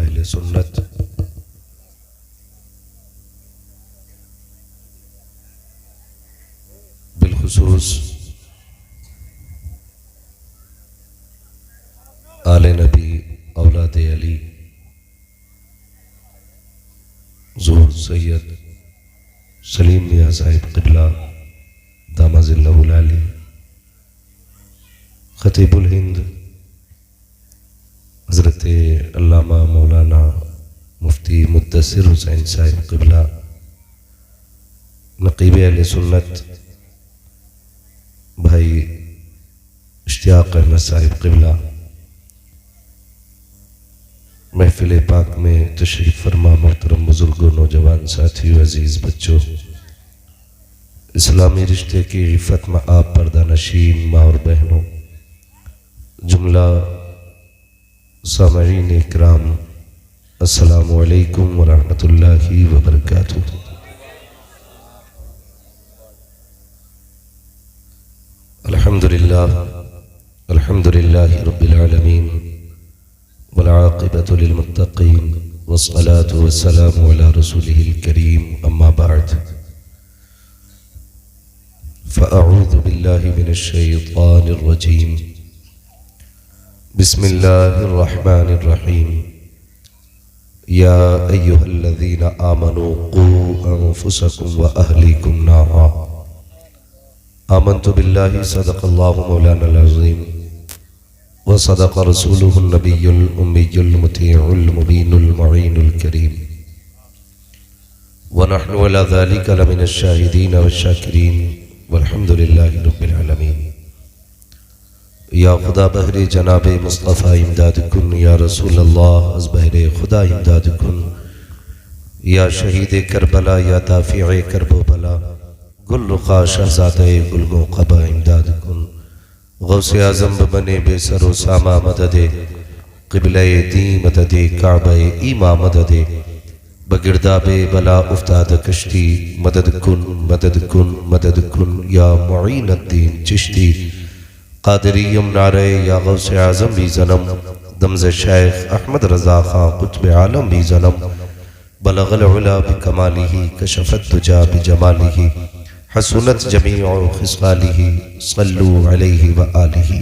अहले सुन्नत बिलखुसूस आले नबी औलाद अली ज़ुहूर सैयद सलीम मियां साहिब क़िबला दामाज़िल्लहुल आली ख़तीबुल हिंद हज़रत अल्लामा मौलाना मुफ्ती मुद्दसिर हुसैन साहिब क़िबला नक़ीब अहले सुन्नत भाई इश्तियाक़ अहमद साहिब क़िबला महफिल पाक में तशरीफ़ फरमा मोहतरम बुजुर्गों नौजवान साथियों अजीज़ बच्चों इस्लामी रिश्ते की इफ़्फ़त में आप पर्दा नशीन माँ और बहनों जुमला सामईन इकराम अस्सलामु अलैकुम व रहमतुल्लाहि व बरकातुहू। अल्हम्दुलिल्लाह रब्बिल आलमीन वल आक़िबतु लिल मुत्तक़ीन वस्सलातु वस्सलामु अला रसूलिहिल करीम अम्मा बअद फ़अऊज़ु बिल्लाहि मिनश शैतानिर रजीम बिस्मिल्लाहिर रहमानिर रहीम या अय्युहल्लज़ीना आमनू क़ू अन्फुसकुम व अहलीकुम नारा आमन्तु बिल्लाहि सदक़ल्लाहु मौलानाल अज़ीम व सदक़ रसूलुहुन नबियुल उम्मियुल मुतीउल मुबीनुल मुईनुल करीम व नहनु अला ज़ालिका लमिनश शाहिदीन वश्शाकिरीन वल्हम्दुलिल्लाहि रब्बिल आलमीन। या खुदा बहरे जनाबे मुस्तफ़ा इमदाद कुन या रसूल अल्लाह अज़ बहरे खुदा इमदाद कुन या शहीद करबला या दाफ़िए करबो बला गुल्लुखा शहज़ादे गुलगो क़बा इमदाद कुन गौसे आज़म बने बेसरो सामा मददे क़िबले दी मददे काबे ईमा मददे बगिरदाबे बला उफ्ताद कश्ती मदद कुन या मुईनुद्दीन चिश्ती क़ादिरियम नारे या गौसे आज़म भी जन्म दमज़े शेख अहमद रज़ा खां कुतुब आलम भी जन्म बलगल उला बिकमालिही कशफ़त दुजा बिजमालिही हसनत जमीउ खिसालिही सल्लु अलैहि व आलिही।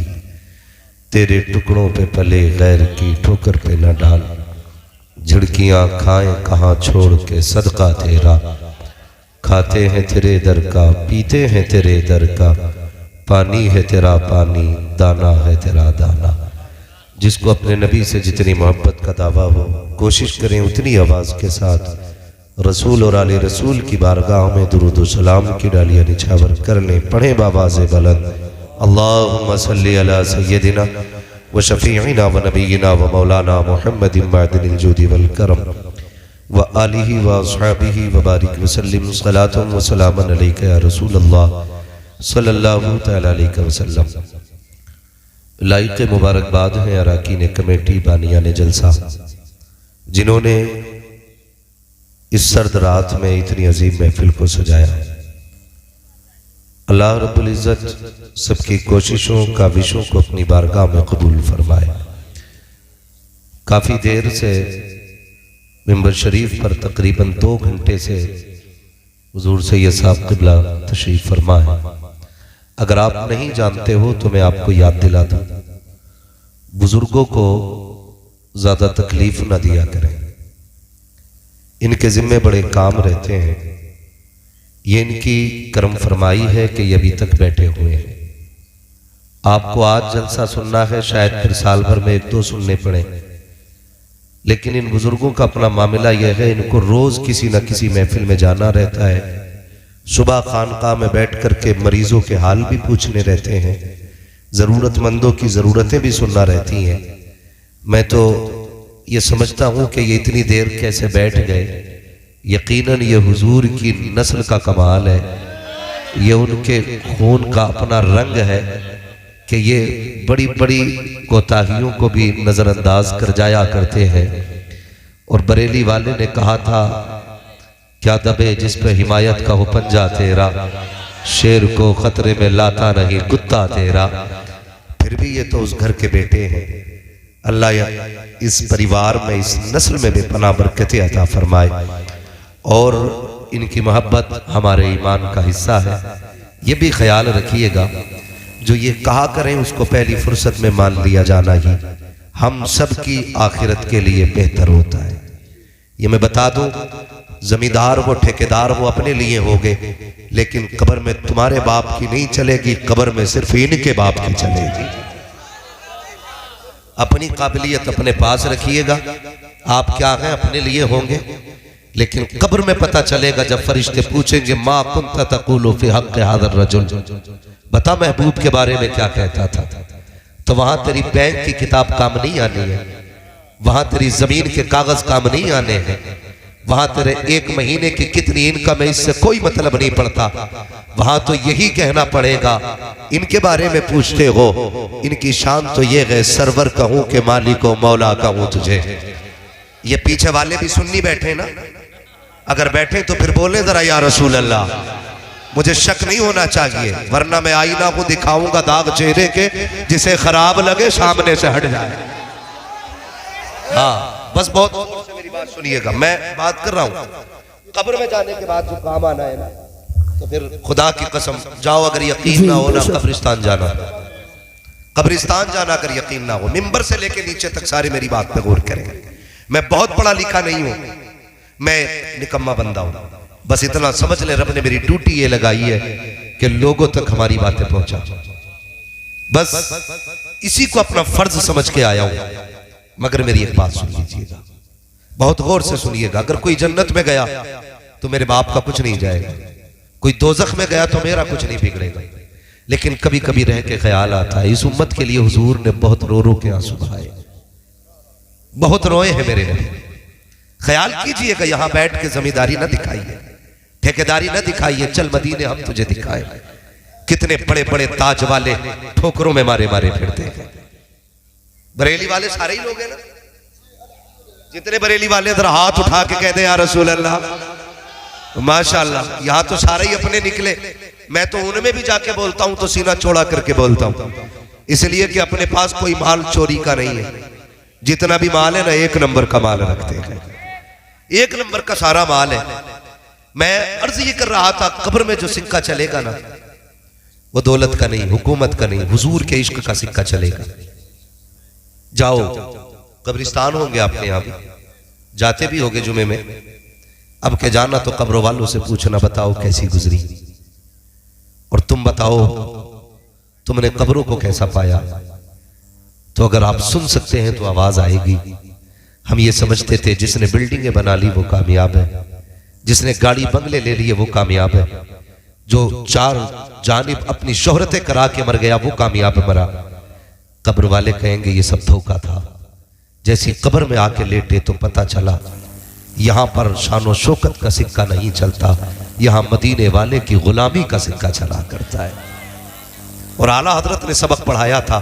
तेरे टुकड़ों पे पले गैर की ठोकर पे न डाल झिड़कियाँ खाएं कहाँ छोड़ के सदका तेरा खाते हैं तेरे दर का पीते हैं तेरे दर का पानी है तेरा पानी दाना है तेरा दाना। जिसको अपने नबी से जितनी मोहब्बत का दावा हो कोशिश करें उतनी आवाज़ के साथ रसूल और आले रसूल की बारगाह में दुरूद व सलाम की डालियाँ निछावर कर लें। पढ़ें बावाज़े बुलंद अल्लाहुम्मा सल्ली अला सय्यदिना व शफ़ीइना व नबीना व मौलाना मुहम्मदिन मअदिनिल जूदि वल करम व आलिहि व अस्हाबिहि व बारिक व सल्लिम सलातुन व सलामन अलैका या रसूल अल्लाह सल्लल्लाहु तआला अलैहि वसल्लम। लाइक़ मुबारकबाद हैं अराकीन कमेटी बानियान जलसा जिन्होंने इस सर्द रात में इतनी अजीम महफिल को सजाया। अल्लाह रब्बुल इज़्ज़त सबकी कोशिशों काविशों को अपनी बारगाह में कबूल फरमाए। काफ़ी देर से मिंबर शरीफ पर तकरीबन 2 घंटे से हुज़ूर सैयद साहब क़िबला तशरीफ़ फरमा है। अगर आप नहीं जानते हो तो मैं आपको याद दिला दूं, बुजुर्गों को ज़्यादा तकलीफ न दिया करें, इनके ज़िम्मे बड़े काम रहते हैं। ये इनकी करम फरमाई है कि ये अभी तक बैठे हुए हैं। आपको आज जलसा सुनना है, शायद फिर साल भर में 1-2 सुनने पड़े, लेकिन इन बुजुर्गों का अपना मामला यह है, इनको रोज़ किसी न किसी महफिल में जाना रहता है। सुबह खानकाह में बैठ कर के मरीजों के हाल भी पूछने रहते हैं, ज़रूरतमंदों की ज़रूरतें भी सुनना रहती हैं। मैं तो ये समझता हूँ कि ये इतनी देर कैसे बैठ गए। यकीनन ये हुजूर की नस्ल का कमाल है, ये उनके खून का अपना रंग है कि ये बड़ी बड़ी कोताहियों को भी नज़रअंदाज कर जाया करते हैं। और बरेली वाले ने कहा था, क्या दबे जिस पे हिमायत का हो पंजा तेरा, शेर को खतरे में लाता नहीं कुत्ता तेरा। फिर भी ये तो उस घर के बेटे हैं। अल्लाह इस परिवार में, इस नस्ल में बेपनाह बरकतें अता फरमाए और इनकी मोहब्बत हमारे ईमान का हिस्सा है। ये भी ख्याल रखिएगा, जो ये कहा करें उसको पहली फुर्सत में मान लिया जाना ही हम सब की आखिरत के लिए बेहतर होता है। ये मैं बता दूं, जमींदार वो ठेकेदार वो अपने लिए हो गए, लेकिन कब्र में तुम्हारे बाप की नहीं चलेगी, कब्र में सिर्फ इनके बाप की चलेगी। अपनी काबिलियत अपने पास रखिएगा, आप क्या हैं अपने लिए होंगे, लेकिन कब्र में पता चलेगा जब फरिश्ते पूछेंगे मा कुंता तक़ूलु फी हक़्क़ि हाज़ा रजुल, बता महबूब के बारे में क्या कहता था, तो वहां तेरी बैंक की किताब काम नहीं आनी है, वहां तेरी जमीन के कागज काम नहीं आने हैं, वहां तेरे एक महीने की कितनी इनकम है इससे कोई मतलब नहीं पड़ता। वहां तो यही कहना पड़ेगा इनके बारे में पूछते हो, इनकी शान तो ये है सरवर कहूं के मालिको मौला कहूं तुझे। ये पीछे वाले भी सुन्नी बैठे ना, अगर बैठे तो फिर बोले जरा या रसूल अल्लाह, मुझे शक नहीं होना चाहिए, वरना मैं आईना को दिखाऊंगा दाग चेहरे के, जिसे खराब लगे सामने से हट जाए। हाँ बस बहुत से मेरी बात सुनिएगा, मैं बात कर रहा हूं कब्र में जाने के बाद जो काम आना है ना, तो फिर खुदा की कसम जाओ, अगर यकीन ना हो ना कब्रिस्तान जाना, कब्रिस्तान जाना अगर यकीन ना हो, मिंबर से लेके नीचे तक सारे मेरी बात पे गौर करें। मैं बहुत पढ़ा लिखा नहीं हूं, मैं निकम्मा बंदा हूं, बस इतना समझ ले रब ने मेरी ड्यूटी ये लगाई है कि लोगों तक हमारी बातें पहुंचा, बस इसी को अपना फर्ज समझ के आया हूं। मगर मेरी एक बात सुन लीजिएगा, बहुत गौर से सुनिएगा, अगर कोई जन्नत में गया तो मेरे बाप का कुछ नहीं जाएगा, कोई दोजख में गया तो मेरा कुछ नहीं बिगड़ेगा, लेकिन कभी कभी रह के ख्याल आता है इस उम्मत के लिए हुजूर ने बहुत रो रो के आंसू बहाए, बहुत रोए हैं मेरे नबी। ख्याल कीजिएगा, यहां बैठ के जमींदारी ना दिखाइए, ठेकेदारी ना दिखाइए, चल मदीने हम तुझे दिखाए। कितने बड़े बड़े ताज वाले ठोकरों में मारे मारे फिरते हैं। बरेली वाले सारे ही लोग हैं ना, जितने बरेली वाले इधर हाथ उठा के कहते हैं या रसूल अल्लाह माशाअल्लाह, यहां तो सारे ही अपने निकले। मैं तो उनमें भी जाके बोलता हूं तो सीना चौड़ा करके बोलता हूं, इसलिए कि अपने पास कोई माल चोरी का नहीं है, जितना भी माल है ना एक नंबर का माल रखते हैं, एक नंबर का सारा माल है। मैं अर्ज ये कर रहा था, कब्र में जो सिक्का चलेगा ना वो दौलत का नहीं, हुकूमत का नहीं, हुजूर के इश्क का सिक्का चलेगा। जाओ कब्रिस्तान होंगे आपके यहाँ भी, जाते भी होगे जुमे में, अब के जाना तो कब्रों वालों से पूछना बताओ कैसी गुजरी, और तुम बताओ तुमने कब्रों को कैसा पाया। तो अगर आप सुन सकते हैं तो आवाज आएगी। हम ये समझते थे जिसने बिल्डिंगें बना ली वो कामयाब है, जिसने गाड़ी बंगले ले लिए वो कामयाब है, जो चार जानिब अपनी शोहरतें करा के मर गया वो कामयाब मरा। कब्र वाले कहेंगे ये सब धोखा था। जैसी कब्र में आके लेटे तो पता चला यहां पर शानो शौकत का सिक्का नहीं चलता, यहां मदीने वाले की गुलामी का सिक्का चला करता है। और आला हजरत ने सबक पढ़ाया था,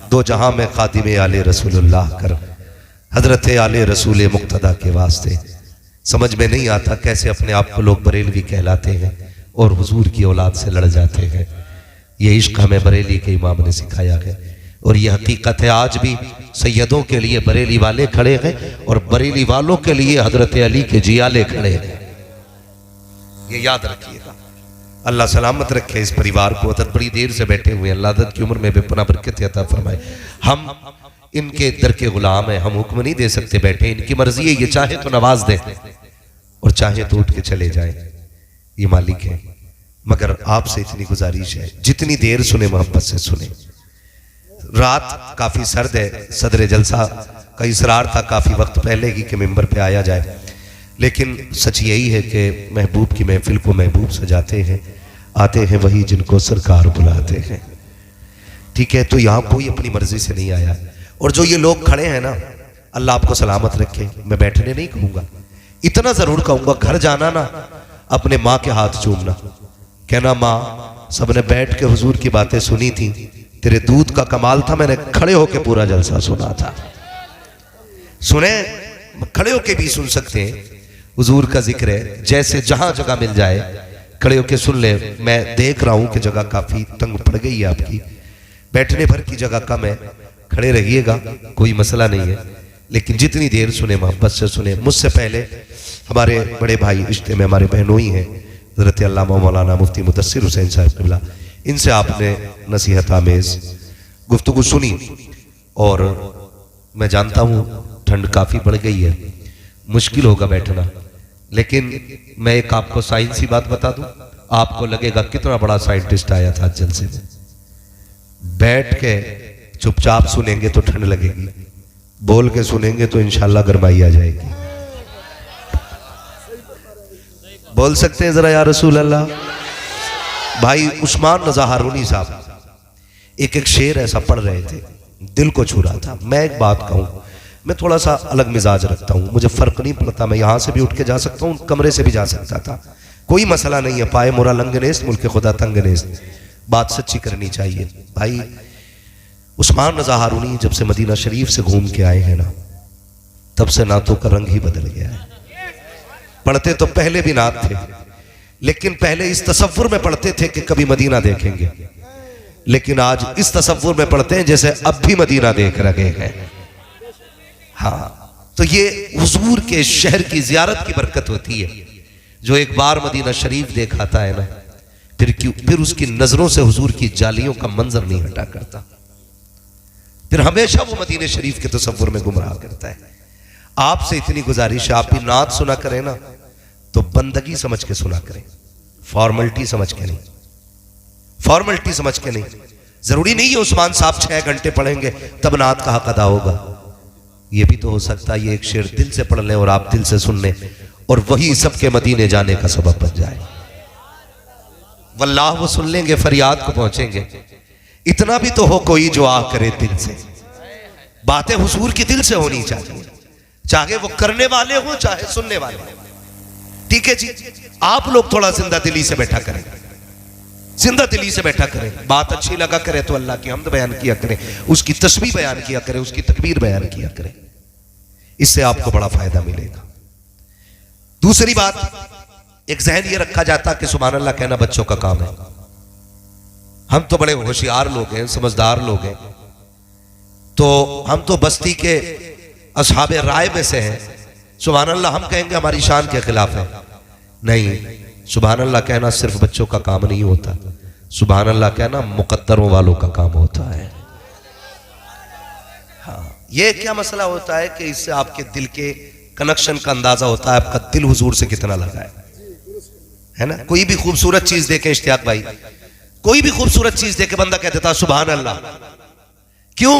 दो जहां में खादिम आले रसूलुल्लाह कर, हजरत आले रसूल मुक्तदा के वास्ते। समझ में नहीं आता कैसे अपने आप को लोग बरेलवी कहलाते हैं और हुजूर की औलाद से लड़ जाते हैं। ये इश्क हमें बरेली के इमाम ने सिखाया है, और ये हकीकत है आज भी सैयदों के लिए बरेली वाले खड़े हैं और बरेली वालों के लिए हजरत अली के जियाले खड़े हैं। ये याद रखिएगा। अल्लाह सलामत रखे इस परिवार को, अदर बड़ी देर से बैठे हुए हैं, अल्लाह अदद की उम्र में बेपनाह बरकत अता फरमाए। हम इनके दर के गुलाम हैं, हम हुक्म नहीं दे सकते, बैठे इनकी मर्जी है, ये चाहे तो नवाज दें और चाहे तो उठ के चले जाएं, ये मालिक है। मगर आपसे इतनी गुजारिश है जितनी देर सुने मोहब्बत से सुने। रात काफी सर्द है, सदर जलसा का इसरार था काफी वक्त पहले ही कि मिंबर पे आया जाए, लेकिन सच यही है कि महबूब की महफिल को महबूब सजाते हैं, आते हैं वही जिनको सरकार बुलाते हैं। ठीक है, तो यहाँ कोई अपनी मर्जी से नहीं आया। और जो ये लोग खड़े हैं ना, अल्लाह आपको सलामत रखे। मैं बैठने नहीं कहूंगा, इतना जरूर कहूंगा घर जाना ना अपने माँ के हाथ चूमना, कहना माँ सबने बैठ के हुजूर की बातें सुनी थी, तेरे दूध का कमाल था, मैंने खड़े होके पूरा जलसा सुना था। सुने, खड़े होके भी सुन सकते हैं, हुजूर का जिक्र है, जैसे जहां जगह मिल जाए खड़े होके सुन ले। मैं देख रहा हूं कि जगह काफी तंग पड़ गई है आपकी, बैठने भर की जगह कम है, खड़े रहिएगा, कोई मसला नहीं है, लेकिन जितनी देर सुने मोहब्बत से सुने। मुझसे पहले हमारे बड़े भाई रिश्ते में हमारे बहनोई हैं हज़रत अल्लामा मौलाना मुफ्ती मुदस्सिर हुसैन साहब क़िबला, इनसे आपने नसीहत आमेज़ गुफ्तगू सुनी और मैं जानता हूँ ठंड काफ़ी बढ़ गई है, मुश्किल होगा बैठना, लेकिन मैं एक आपको साइंसी बात बता दूं, आपको लगेगा कितना बड़ा साइंटिस्ट आया था जलसे में। बैठ के चुपचाप सुनेंगे तो ठंड लगेगी, बोल के सुनेंगे तो इंशाल्लाह गरमाई आ जाएगी। बोल सकते हैं जरा या रसूल अल्लाह। भाई उस्मान रज़ा हारूनी साहब एक शेर ऐसा पढ़ रहे थे, दिल को छू रहा था। मैं एक बात कहूं, मैं थोड़ा सा अलग मिजाज रखता हूं, मुझे फर्क नहीं पड़ता, मैं यहां से भी उठ के जा सकता हूं, कमरे से भी जा सकता था, कोई मसला नहीं है। पाए मोरा लंगनेस मुल्क खुदा तंगनेस, बात सच्ची करनी चाहिए। भाई उस्मान रज़ा हारूनी जब से मदीना शरीफ से घूम के आए हैं ना, तब से नातों का रंग ही बदल गया है। पढ़ते तो पहले भी नात थे, लेकिन पहले इस तसव्वुर में पढ़ते थे कि कभी मदीना देखेंगे, लेकिन आज इस तसव्वुर में पढ़ते हैं जैसे अब भी मदीना देख रहे हैं। हाँ, तो ये हुजूर के शहर की जियारत की बरकत होती है। जो एक बार मदीना शरीफ देख आता है ना, फिर उसकी नजरों से हुजूर की जालियों का मंजर नहीं हटा करता, फिर हमेशा वो मदीने शरीफ के तसव्वुर में गुमराह करता है। आपसे इतनी गुजारिश है, आप भी नात सुना करें ना तो बंदगी समझ के सुना करें, फॉर्मेलिटी समझ के नहीं, फॉर्मेलिटी समझ के नहीं। जरूरी नहीं है उस्मान साहब 6 घंटे पढ़ेंगे तब नात का हक अदा होगा। ये भी तो हो सकता है ये एक शेर दिल से पढ़ लें और आप दिल से सुन लें और वही सबके मदीने जाने का सबब बन जाए। वल्लाह वो सुन लेंगे, फरियाद को पहुंचेंगे। इतना भी तो हो कोई जो आ करे दिल से, बातें हुजूर की दिल से होनी चाहिए, चाहे वो करने वाले हो चाहे सुनने वाले हो। ठीक है जी, आप लोग थोड़ा जिंदा दिली से बैठा करें, जिंदा दिली से बैठा करें। बात अच्छी लगा करे तो अल्लाह की हम्द बयान किया करें, उसकी तस्बीह बयान किया करें, उसकी तकबीर बयान किया करें, इससे आपको बड़ा फायदा मिलेगा। दूसरी बात, एक जहन ये रखा जाता कि सुभान अल्लाह कहना बच्चों का काम है। हम तो बड़े होशियार लोग हैं, समझदार लोग हैं, तो हम तो बस्ती के असहाबे राय में से हैं। सुभान अल्लाह हम कहेंगे हमारी शान के खिलाफ है। नहीं, सुभान अल्लाह कहना सिर्फ बच्चों का काम नहीं होता, सुभान अल्लाह कहना मुकद्दरों वालों का काम होता है। हाँ, ये क्या मसला होता है कि इससे आपके दिल के कनेक्शन का अंदाजा होता है, आपका दिल हुजूर से कितना लगा है ना। कोई भी खूबसूरत चीज देखे इश्तियाक भाई, कोई भी खूबसूरत चीज देखे बंदा कह देता सुभान अल्लाह, क्यों?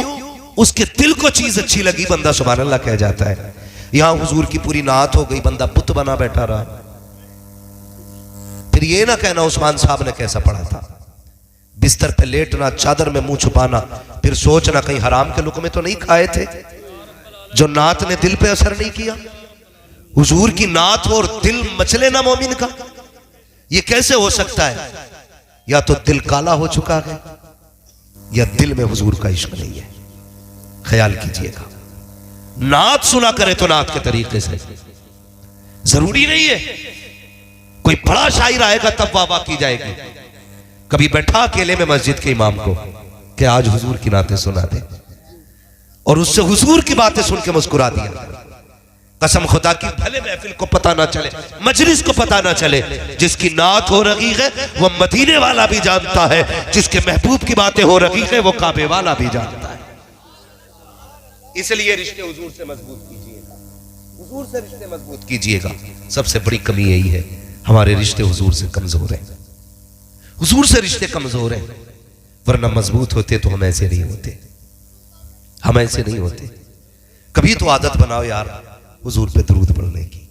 उसके दिल को चीज अच्छी लगी, बंदा सुभान अल्लाह कह जाता है। यहां हुजूर की पूरी नात हो गई, बंदा बुत बना बैठा रहा। फिर ये ना कहना उस्मान साहब ने कैसा पढ़ा था, बिस्तर पे लेटना, चादर में मुंह छुपाना, फिर सोचना कहीं हराम के लुक़मे तो नहीं खाए थे, जो नात ने दिल पे असर नहीं किया। हुजूर की नात हो और दिल मचले ना मोमिन का, ये कैसे हो सकता है? या तो दिल काला हो चुका है या दिल में हुजूर का इश्क नहीं है। ख्याल कीजिएगा, नात सुना करे तो नात के तरीके से, जरूरी नहीं है कोई बड़ा शायर आएगा तब वाह वाह की जाएगी। कभी बैठा अकेले में मस्जिद के इमाम को कि आज हुजूर की नातें सुना दे, और उससे हुजूर की बातें सुन के मुस्कुरा दिया। कसम खुदा की भले महफिल को पता ना चले, मजलिस को पता ना चले, जिसकी नात हो रही है वो मदीने वाला भी जानता है, जिसके महबूब की बातें हो रही है वो काबे वाला भी जानता है। इसलिए रिश्ते हुजूर से मजबूत कीजिएगा, हुजूर से रिश्ते मजबूत कीजिएगा। सबसे बड़ी कमी यही है, हमारे रिश्ते हुजूर से कमजोर हैं, हुजूर से रिश्ते कमजोर हैं, वरना मजबूत होते तो हम ऐसे नहीं होते, हम ऐसे नहीं होते। कभी तो आदत बनाओ यार हुजूर पे दरूद पढ़ने की,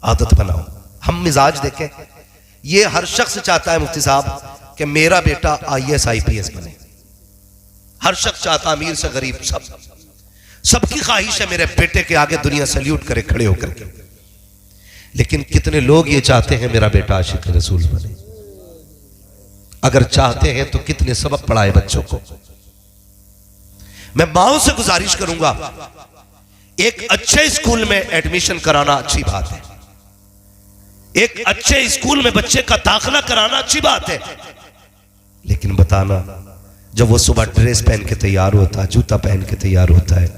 आदत बनाओ। हम मिजाज देखें, ये हर शख्स चाहता है मुफ्ती साहब कि मेरा बेटा IAS IPS बने, हर शख्स चाहता, अमीर से गरीब, सबकी ख्वाहिश है मेरे बेटे के आगे दुनिया सल्यूट करे खड़े होकर के। लेकिन कितने लोग ये चाहते हैं मेरा बेटा आशिक रसूल बने? अगर चाहते हैं तो कितने सबक पढ़ाए बच्चों को। मैं माओ से गुजारिश करूंगा, एक अच्छे स्कूल में एडमिशन कराना अच्छी बात है, एक अच्छे स्कूल में बच्चे का दाखिला कराना अच्छी बात है, लेकिन बताना जब वो सुबह ड्रेस पहन के तैयार होता है, जूता पहन के तैयार होता है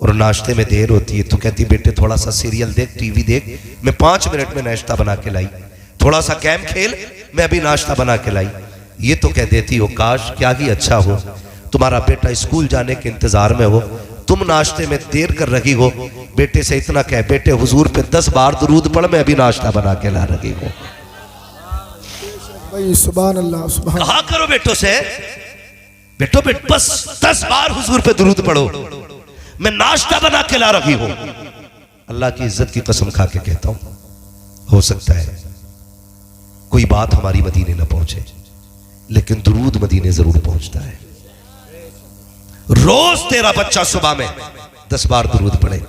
और नाश्ते में देर होती है तो कहती बेटे थोड़ा सा सीरियल देख, टीवी देख, मैं 5 मिनट में नाश्ता बना के लाई, थोड़ा सा गेम खेल, मैं अभी नाश्ता बना के लाई। ये तो कह देती हो काश क्या ही अच्छा हो, तुम्हारा बेटा स्कूल जाने के इंतजार में हो, तुम नाश्ते में देर कर रही हो, बेटे से इतना कह बेटे हुजूर पे 10 बार दुरूद पढ़, मैं अभी नाश्ता बना के ला रही हूँ। सुभान अल्लाह, सुभान। कहा करो बेटों से बेटो बस 10 बार हुजूर पे दुरूद पढ़ो, मैं नाश्ता बना के ला रही हूं। अल्लाह की इज्जत की कसम खा के कहता हूं, हो सकता है कोई बात हमारी मदीने ना पहुंचे, लेकिन दुरूद मदीने जरूर पहुंचता है। रोज तेरा बच्चा सुबह में 10 बार दुरूद पढ़े।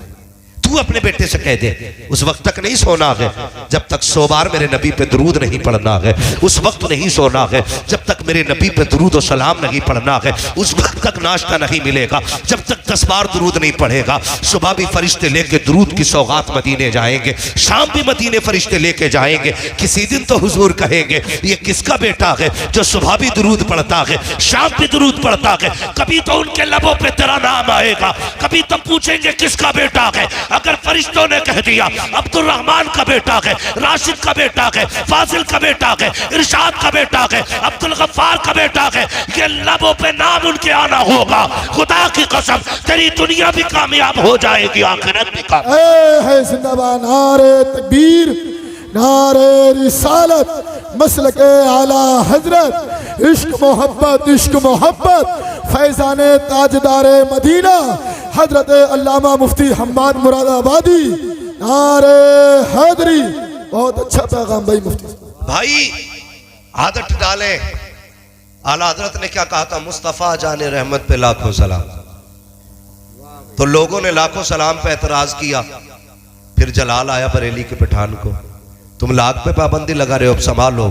तू अपने बेटे से कह दे उस वक्त तक नहीं सोना है जब तक 100 बार मेरे नबी पे दुरूद नहीं पढ़ना है, उस वक्त नहीं सोना है जब तक मेरे नबी पे दुरूद और सलाम नहीं पढ़ना है, उस वक्त तक नाश्ता नहीं मिलेगा जब तक 10 बार दुरूद नहीं पढ़ेगा। सुबह भी फरिश्ते लेके दुरूद की सौगात मदीने जाएंगे, शाम भी मदीने फरिश्ते लेके जाएंगे। किसी दिन तो हुजूर कहेंगे ये किसका बेटा है जो सुबह भी दुरूद पढ़ता है, शाम भी दुरूद पढ़ता है। कभी तो उनके लबों पे तेरा नाम आएगा, कभी तो पूछेंगे किसका बेटा है। अगर फरिश्तों ने कह दिया अब्दुल रहमान का बेटा है, राशिद का बेटा है, फाजिल का बेटा है, इरशाद का बेटा है, अब्दुल गफ्फार का बेटा है, ये लबों पे नाम उनके आना होगा। खुदा की कसम तेरी दुनिया भी कामयाब हो जाएगी, आखिरत भी कामयाब है। जिंदाबाद नारे तकबीर, नारे रिसालत, मसलके आला हजरत, इश्क मोहब्बत, फैजाने ताजदारे मदीना हजरत अल्लामा मुफ्ती हम्माद मुरादाबादी, नारे हैदरी। बहुत अच्छा पैगाम भाई मुफ्ती भाई। आदत डाले, आला हजरत ने क्या कहा था, मुस्तफ़ा जाने रहमत पे लाखों सलाम। तो लोगों ने लाखों सलाम पे एतराज किया, फिर जलाल आया बरेली के पठान को, तुम लाख पे पाबंदी लगा रहे हो, अब संभालो।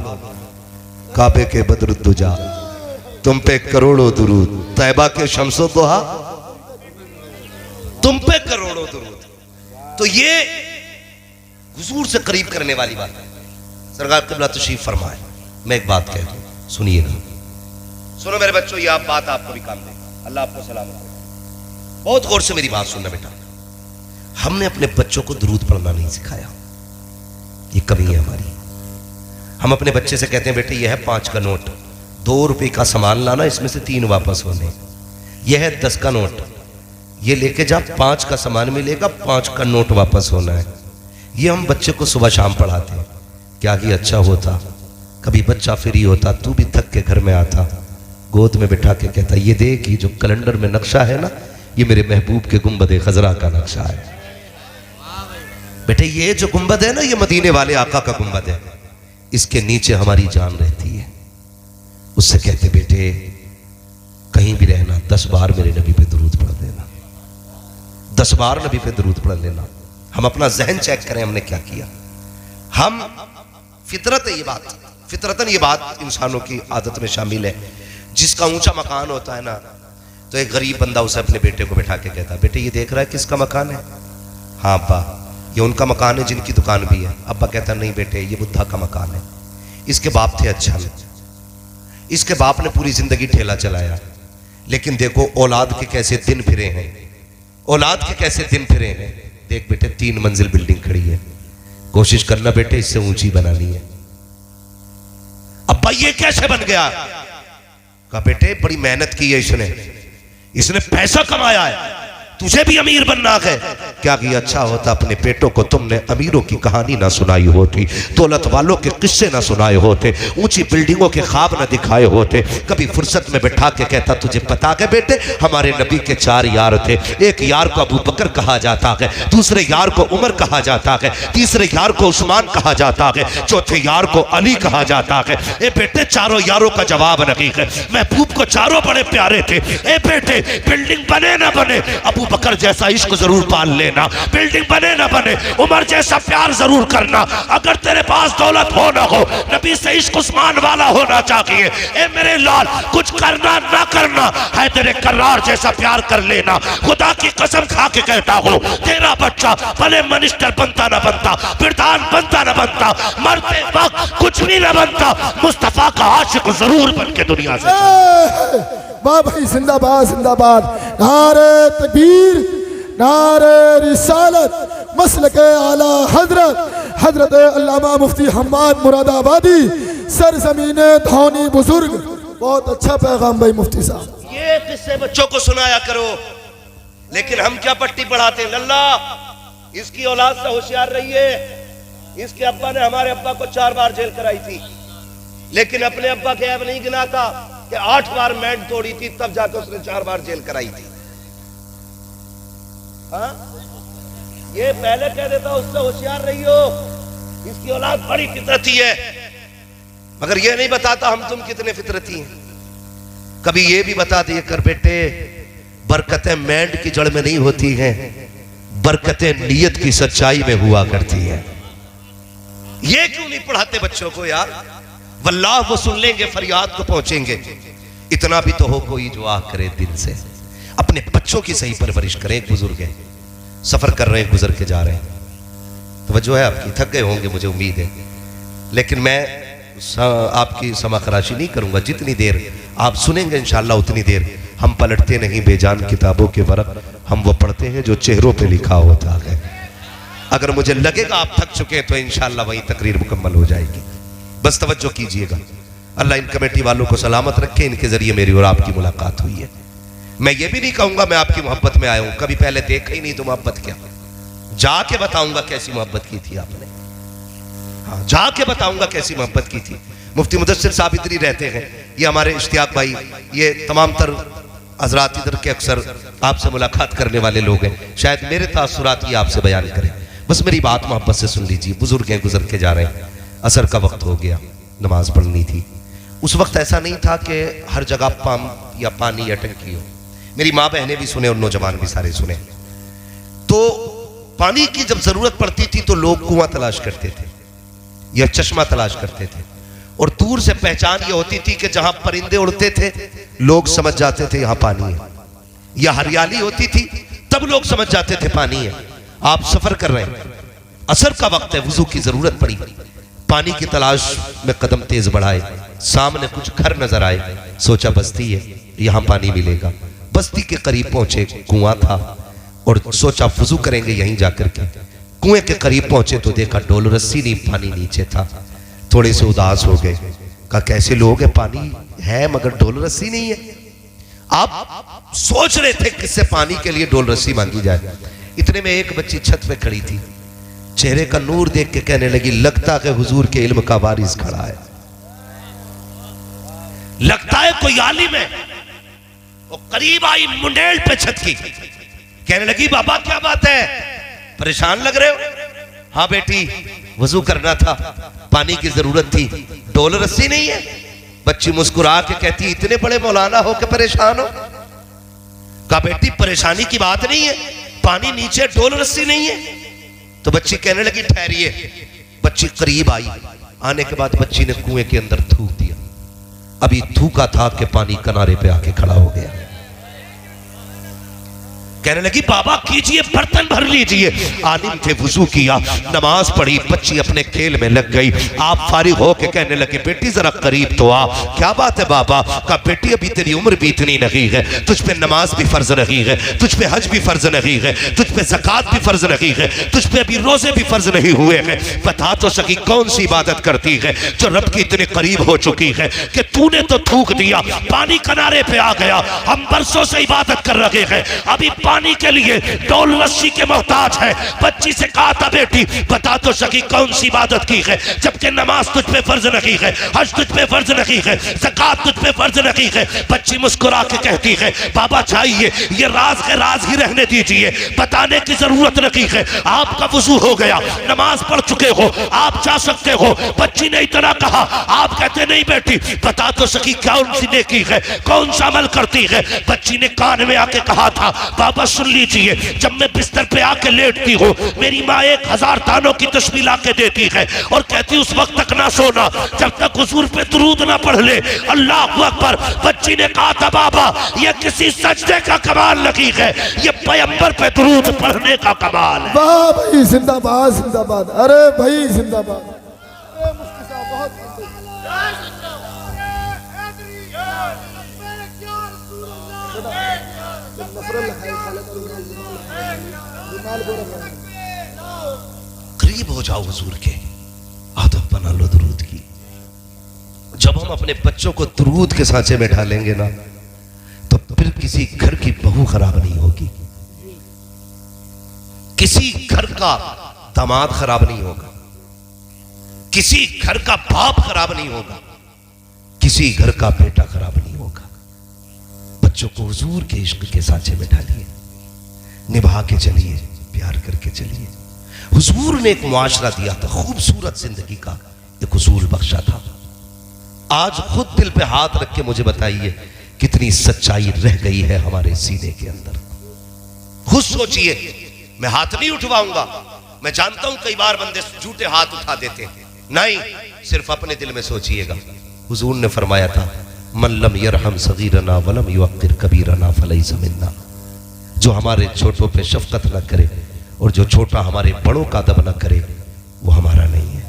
काबे के बदरुद्दुजा, तुम पे करोड़ों दुरूद, तैबा के शम्सो दोहा, तुम पे करोड़ों दुरूद। तो ये हुजूर से करीब करने वाली बात है। सरकार क़िबला तशरीफ फरमाए। मैं एक बात कह दूं, सुनिएगा, सुनो मेरे बच्चों, ये आप बात आपको भी काम देगा, अल्लाह आपको सलामत करे। बहुत गौर से मेरी बात सुनना बेटा। हमने अपने बच्चों को दुरूद पढ़ना नहीं सिखाया, ये कमी है हमारी। हम अपने बच्चे से कहते हैं बेटे ये है 5 का नोट, 2 रुपए का सामान लाना, इसमें से 3 वापस होने। यह है 10 का नोट, ये लेके जा, 5 का सामान मिलेगा, 5 का नोट वापस होना है। ये हम बच्चे को सुबह शाम पढ़ाते हैं। क्या ही अच्छा होता कभी बच्चा फ्री होता, तू भी थक के घर में आता, गोद में बिठा के कहता ये देख ये जो कैलेंडर में नक्शा है ना, ये मेरे महबूब के गुंबद खजरा का नक्शा है। बेटे ये जो गुंबद है ना, ये मदीने वाले आका का गुंबद है, इसके नीचे हमारी जान रहती है। उससे कहते बेटे कहीं भी रहना 10 बार मेरे नबी पे दुरूद पढ़ देना, 10 बार नबी पे दुरूद पढ़ लेना। हम अपना जहन चेक करें हमने क्या किया। हम फितरत है, ये बात फितरतन ये बात इंसानों की आदत में शामिल है। जिसका ऊंचा मकान होता है ना, तो एक गरीब बंदा उसे अपने बेटे को बैठा के कहता बेटे ये देख रहा है किसका मकान है? हाँ अब्बा ये उनका मकान है जिनकी दुकान भी है। अब्बा कहता नहीं बेटे ये बुद्धा का मकान है, इसके बाप थे अच्छा में, इसके बाप ने पूरी जिंदगी ठेला चलाया, लेकिन देखो औलाद के कैसे दिन फिरे हैं, औलाद के कैसे दिन फिरे हैं। देख बेटे 3 मंजिल बिल्डिंग खड़ी है, कोशिश करना बेटे इससे ऊंची बनानी है। अब्बा ये कैसे बन गया? कहा बेटे बड़ी मेहनत की है इसने पैसा कमाया है, तुझे भी अमीर बनना है। क्या कि अच्छा होता अपने बेटों को तुमने अमीरों की कहानी ना सुनाई होती, दौलत वालों के किस्से ना सुनाए होते, ऊंची बिल्डिंगों के ख्वाब ना दिखाए होते। कभी फुर्सत में बैठा के कहता तुझे पता है बेटे हमारे नबी के 4 यार थे, एक यार को अबू बकर कहा जाता है, दूसरे यार को उमर कहा जाता है, तीसरे यार को उस्मान कहा जाता है, चौथे यार को अली कहा जाता है। ए बेटे चारों यारों का जवाब नहीं है, महबूब को चारों बड़े प्यारे थे। ए बेटे बिल्डिंग बने ना बने अबू बकर जैसा इश्क जरूर पाल लेना, बिल्डिंग बने ना बने उमर जैसा प्यार जरूर करना। अगर तेरे पास दौलत हो ना हो, नबी से इश्क उस्मान वाला होना चाहिए। ए मेरे लाल कुछ करना ना करना है तेरे करार जैसा प्यार कर लेना। खुदा की कसम खा के कहता हूँ तेरा बच्चा भले मिनिस्टर बनता ना बनता, प्रधान बनता ना बनता, मरते वक्त कुछ भी ना बनता, मुस्तफा का आशिक जरूर बन के दुनिया से वाह भाई जिंदाबाद जिंदाबाद। नारे तकबीर, नारे रिसालत, मसलक आला हजरत हजरत अल्लामा मुफ्ती हम्माद मुरादाबादी सरजमीन धौनी बुजुर्ग। बहुत अच्छा पैगाम भाई मुफ्ती साहब। ये किस्से बच्चों को सुनाया करो, लेकिन हम क्या पट्टी पढ़ाते हैं। लल्ला इसकी औलाद से होशियार रहिए। इसके अब्बा ने हमारे अब्बा को 4 बार जेल कराई थी, लेकिन अपने अब्बा के ऐब नहीं गिनाता कि 8 बार मैंड तोड़ी थी, तब जाकर उसने 4 बार जेल कराई थी। हाँ, ये पहले कह देता उससे होशियार रहियो, इसकी औलाद बड़ी फितरती है, मगर ये नहीं बताता हम तुम कितने फितरती हैं। कभी ये भी बता दिए कर बेटे, बरकतें मैंड की जड़ में नहीं होती हैं, बरकतें नियत की सच्चाई में हुआ करती है। ये क्यों नहीं पढ़ाते बच्चों को यार? वल्लाह वो सुन लेंगे, फरियाद को पहुंचेंगे। इतना भी तो हो कोई जो आह करे दिल से। अपने बच्चों की सही परवरिश करें। एक बुजुर्ग है, सफर कर रहे हैं, गुजर के जा रहे हैं। तवज्जो है आपकी, थक गए होंगे मुझे उम्मीद है, लेकिन मैं आपकी समाखराशी नहीं करूंगा। जितनी देर आप सुनेंगे इंशाअल्लाह उतनी देर हम पलटते नहीं बेजान किताबों के वरक, हम वो पढ़ते हैं जो चेहरों पे लिखा होता है। अगर मुझे लगेगा आप थक चुके हैं तो इंशाअल्लाह वही तकरीर मुकम्मल हो जाएगी। बस तवज्जो कीजिएगा। अल्लाह इन कमेटी वालों को सलामत रखे, इनके जरिए मेरी और आपकी मुलाकात हुई है। मैं ये भी नहीं कहूंगा मैं आपकी मोहब्बत में आया हूं, कभी पहले देखा ही नहीं तो मोहब्बत क्या, जाके बताऊंगा कैसी मोहब्बत की थी आपने। हाँ, जाके बताऊंगा कैसी मोहब्बत की थी। मुफ्ती मुदस्सिर साहब इधर ही रहते हैं, ये हमारे इश्तियाक भाई, ये तमाम तर हजरात इधर के अक्सर आपसे मुलाकात करने वाले लोग हैं। शायद मेरे तासुरात ये आपसे बयान करें। बस मेरी बात मोहब्बत से सुन लीजिए। बुजुर्ग हैं, गुजर के जा रहे हैं, असर का वक्त हो गया, नमाज पढ़नी थी। उस वक्त ऐसा नहीं था कि हर जगह पंप या पानी या टंकी हो। मेरी माँ बहनें भी सुने और नौजवान भी सारे सुने। तो पानी की जब जरूरत पड़ती थी तो लोग कुआं तलाश करते थे या चश्मा तलाश करते थे, और दूर से पहचान ये होती थी कि जहां परिंदे उड़ते थे लोग समझ जाते थे यहां पानी है, या हरियाली होती थी तब लोग समझ जाते थे पानी है। आप सफर कर रहे हैं, असर का वक्त है, वुजू की जरूरत पड़ी, पानी की तलाश में कदम तेज बढ़ाए, सामने कुछ घर नजर आए, सोचा बस्ती है यहां पानी मिलेगा। बस्ती के करीब पहुंचे, कुआं था, और सोचा वुजू करेंगे यहीं जाकर के। कुएं के करीब पहुंचे तो देखा डोल रस्सी नहीं, पानी नीचे था। थोड़े से उदास हो गए, कहा कैसे लोग हैं, पानी है मगर डोल रस्सी नहीं है। आप सोच रहे थे किससे पानी के लिए डोल रस्सी मांगी जाए। इतने में एक बच्ची छत पे खड़ी थी, चेहरे का नूर देख के कहने लगी, लगता है हुजूर के इल्म का वारिस खड़ा है, लगता है कोई आलिम है। वो करीब आई, मुंडेल पे छत की, कहने लगी बाबा क्या बात है, परेशान लग रहे हो? हाँ बेटी, वजू करना था, पानी की जरूरत थी, डोल रस्सी नहीं है। बच्ची मुस्कुरा के कहती, इतने बड़े मौलाना हो के परेशान हो? कहा बेटी परेशानी की बात नहीं है, पानी नीचे, डोल रस्सी नहीं है। तो बच्ची कहने लगी ठहरिए। बच्ची करीब आई, आने के बाद बच्ची ने कुएं के अंदर थूक दिया। अभी थूका था कि पानी किनारे पे आके खड़ा हो गया। कहने लगी बाबा कीजिए, बर्तन भर लीजिए। आलिम थे, वुजू किया, नमाज पढ़ी, बच्ची अपने खेल में लग गई। आप फारिग हो के कहने लगे बेटी जरा करीब तो आ। क्या बात है बाबा? कहा बेटी अभी तेरी उम्र भी इतनी नहीं है, तुझ पे नमाज भी फर्ज नहीं है, तुझ पे हज भी फर्ज नहीं है, तुझ पे ज़कात भी फर्ज नहीं है, तुझ पे अभी रोजे भी फर्ज नहीं हुए हैं। बता तो सकी कौन सी इबादत करती है जो रब के इतने करीब हो चुकी है कि तूने तो थूक दिया, पानी किनारे पे आ गया, हम बरसों से इबादत कर रहे हैं, अभी पानी के लिए डोल रस्सी के मोहताज है। बच्ची से कहा था बेटी बता तो सकी कौन सी इबादत की है जबकि नमाज तुझ पे फर्ज नहीं है, हज तुझ पे फर्ज नहीं है, ज़कात तुझ पे फर्ज नहीं है। बच्ची मुस्कुरा के कहती है बाबा चाहिए ये राज के राज ही रहने दीजिए, बताने की जरूरत नहीं है। आपका वुजू हो गया, नमाज पढ़ चुके हो, आप जा सकते हो। बच्ची ने इतना कहा, आप कहते नहीं बेटी बता तो सकी कौन सी नेकी है, कौन सा अमल करती है। बच्ची ने कान में आके कहा था बाबा सुन लीजिए, जब मैं बिस्तर पे आके लेटती हूँ मेरी माँ 1000 दानों की तस्बीह ला के देती है और कहती उस वक्त तक ना सोना जब तक हुजूर पे दुरूद ना पढ़ ले। अल्लाह अकबर। बच्ची ने कहा था बाबा ये किसी सजदे का कमाल नहीं है, ये पैगंबर पे दुरूद पढ़ने का कमाल है। वाह भाई जिंदाबाद जिंदाबाद, अरे भाई जिंदाबाद। अरे मुफ्ती साहब बहुत करीब हो जाओ हुजूर के, आदत बना लो दुरूद की। जब हम अपने बच्चों को दुरूद के सांचे में ढालेंगे ना, तो फिर किसी घर की बहू खराब नहीं होगी, किसी घर का दामाद खराब नहीं होगा, किसी घर का बाप खराब नहीं होगा, किसी घर का बेटा खराब नहीं होगा। बच्चों को हुजूर के इश्क के सांचे में ढालिए, निभा के चलिए, प्यार करके चलिए। हुजूर ने एक मुआशरा दिया था, खूबसूरत जिंदगी का एक उसूल बख्शा था। आज खुद दिल पे हाथ रख के मुझे बताइए कितनी सच्चाई रह गई है हमारे सीने के अंदर। खुद सोचिए, मैं हाथ नहीं उठवाऊंगा, मैं जानता हूं कई बार बंदे झूठे हाथ उठा देते हैं, नहीं, सिर्फ अपने दिल में सोचिएगा। हुजूर ने फरमाया था, मन लम यरहम सगीरना वलम युक्किर कबीरना फलैसा मिन्ना। जो हमारे छोटों पे शफकत न करे और जो छोटा हमारे बड़ों का अदब न करे, वो हमारा नहीं है।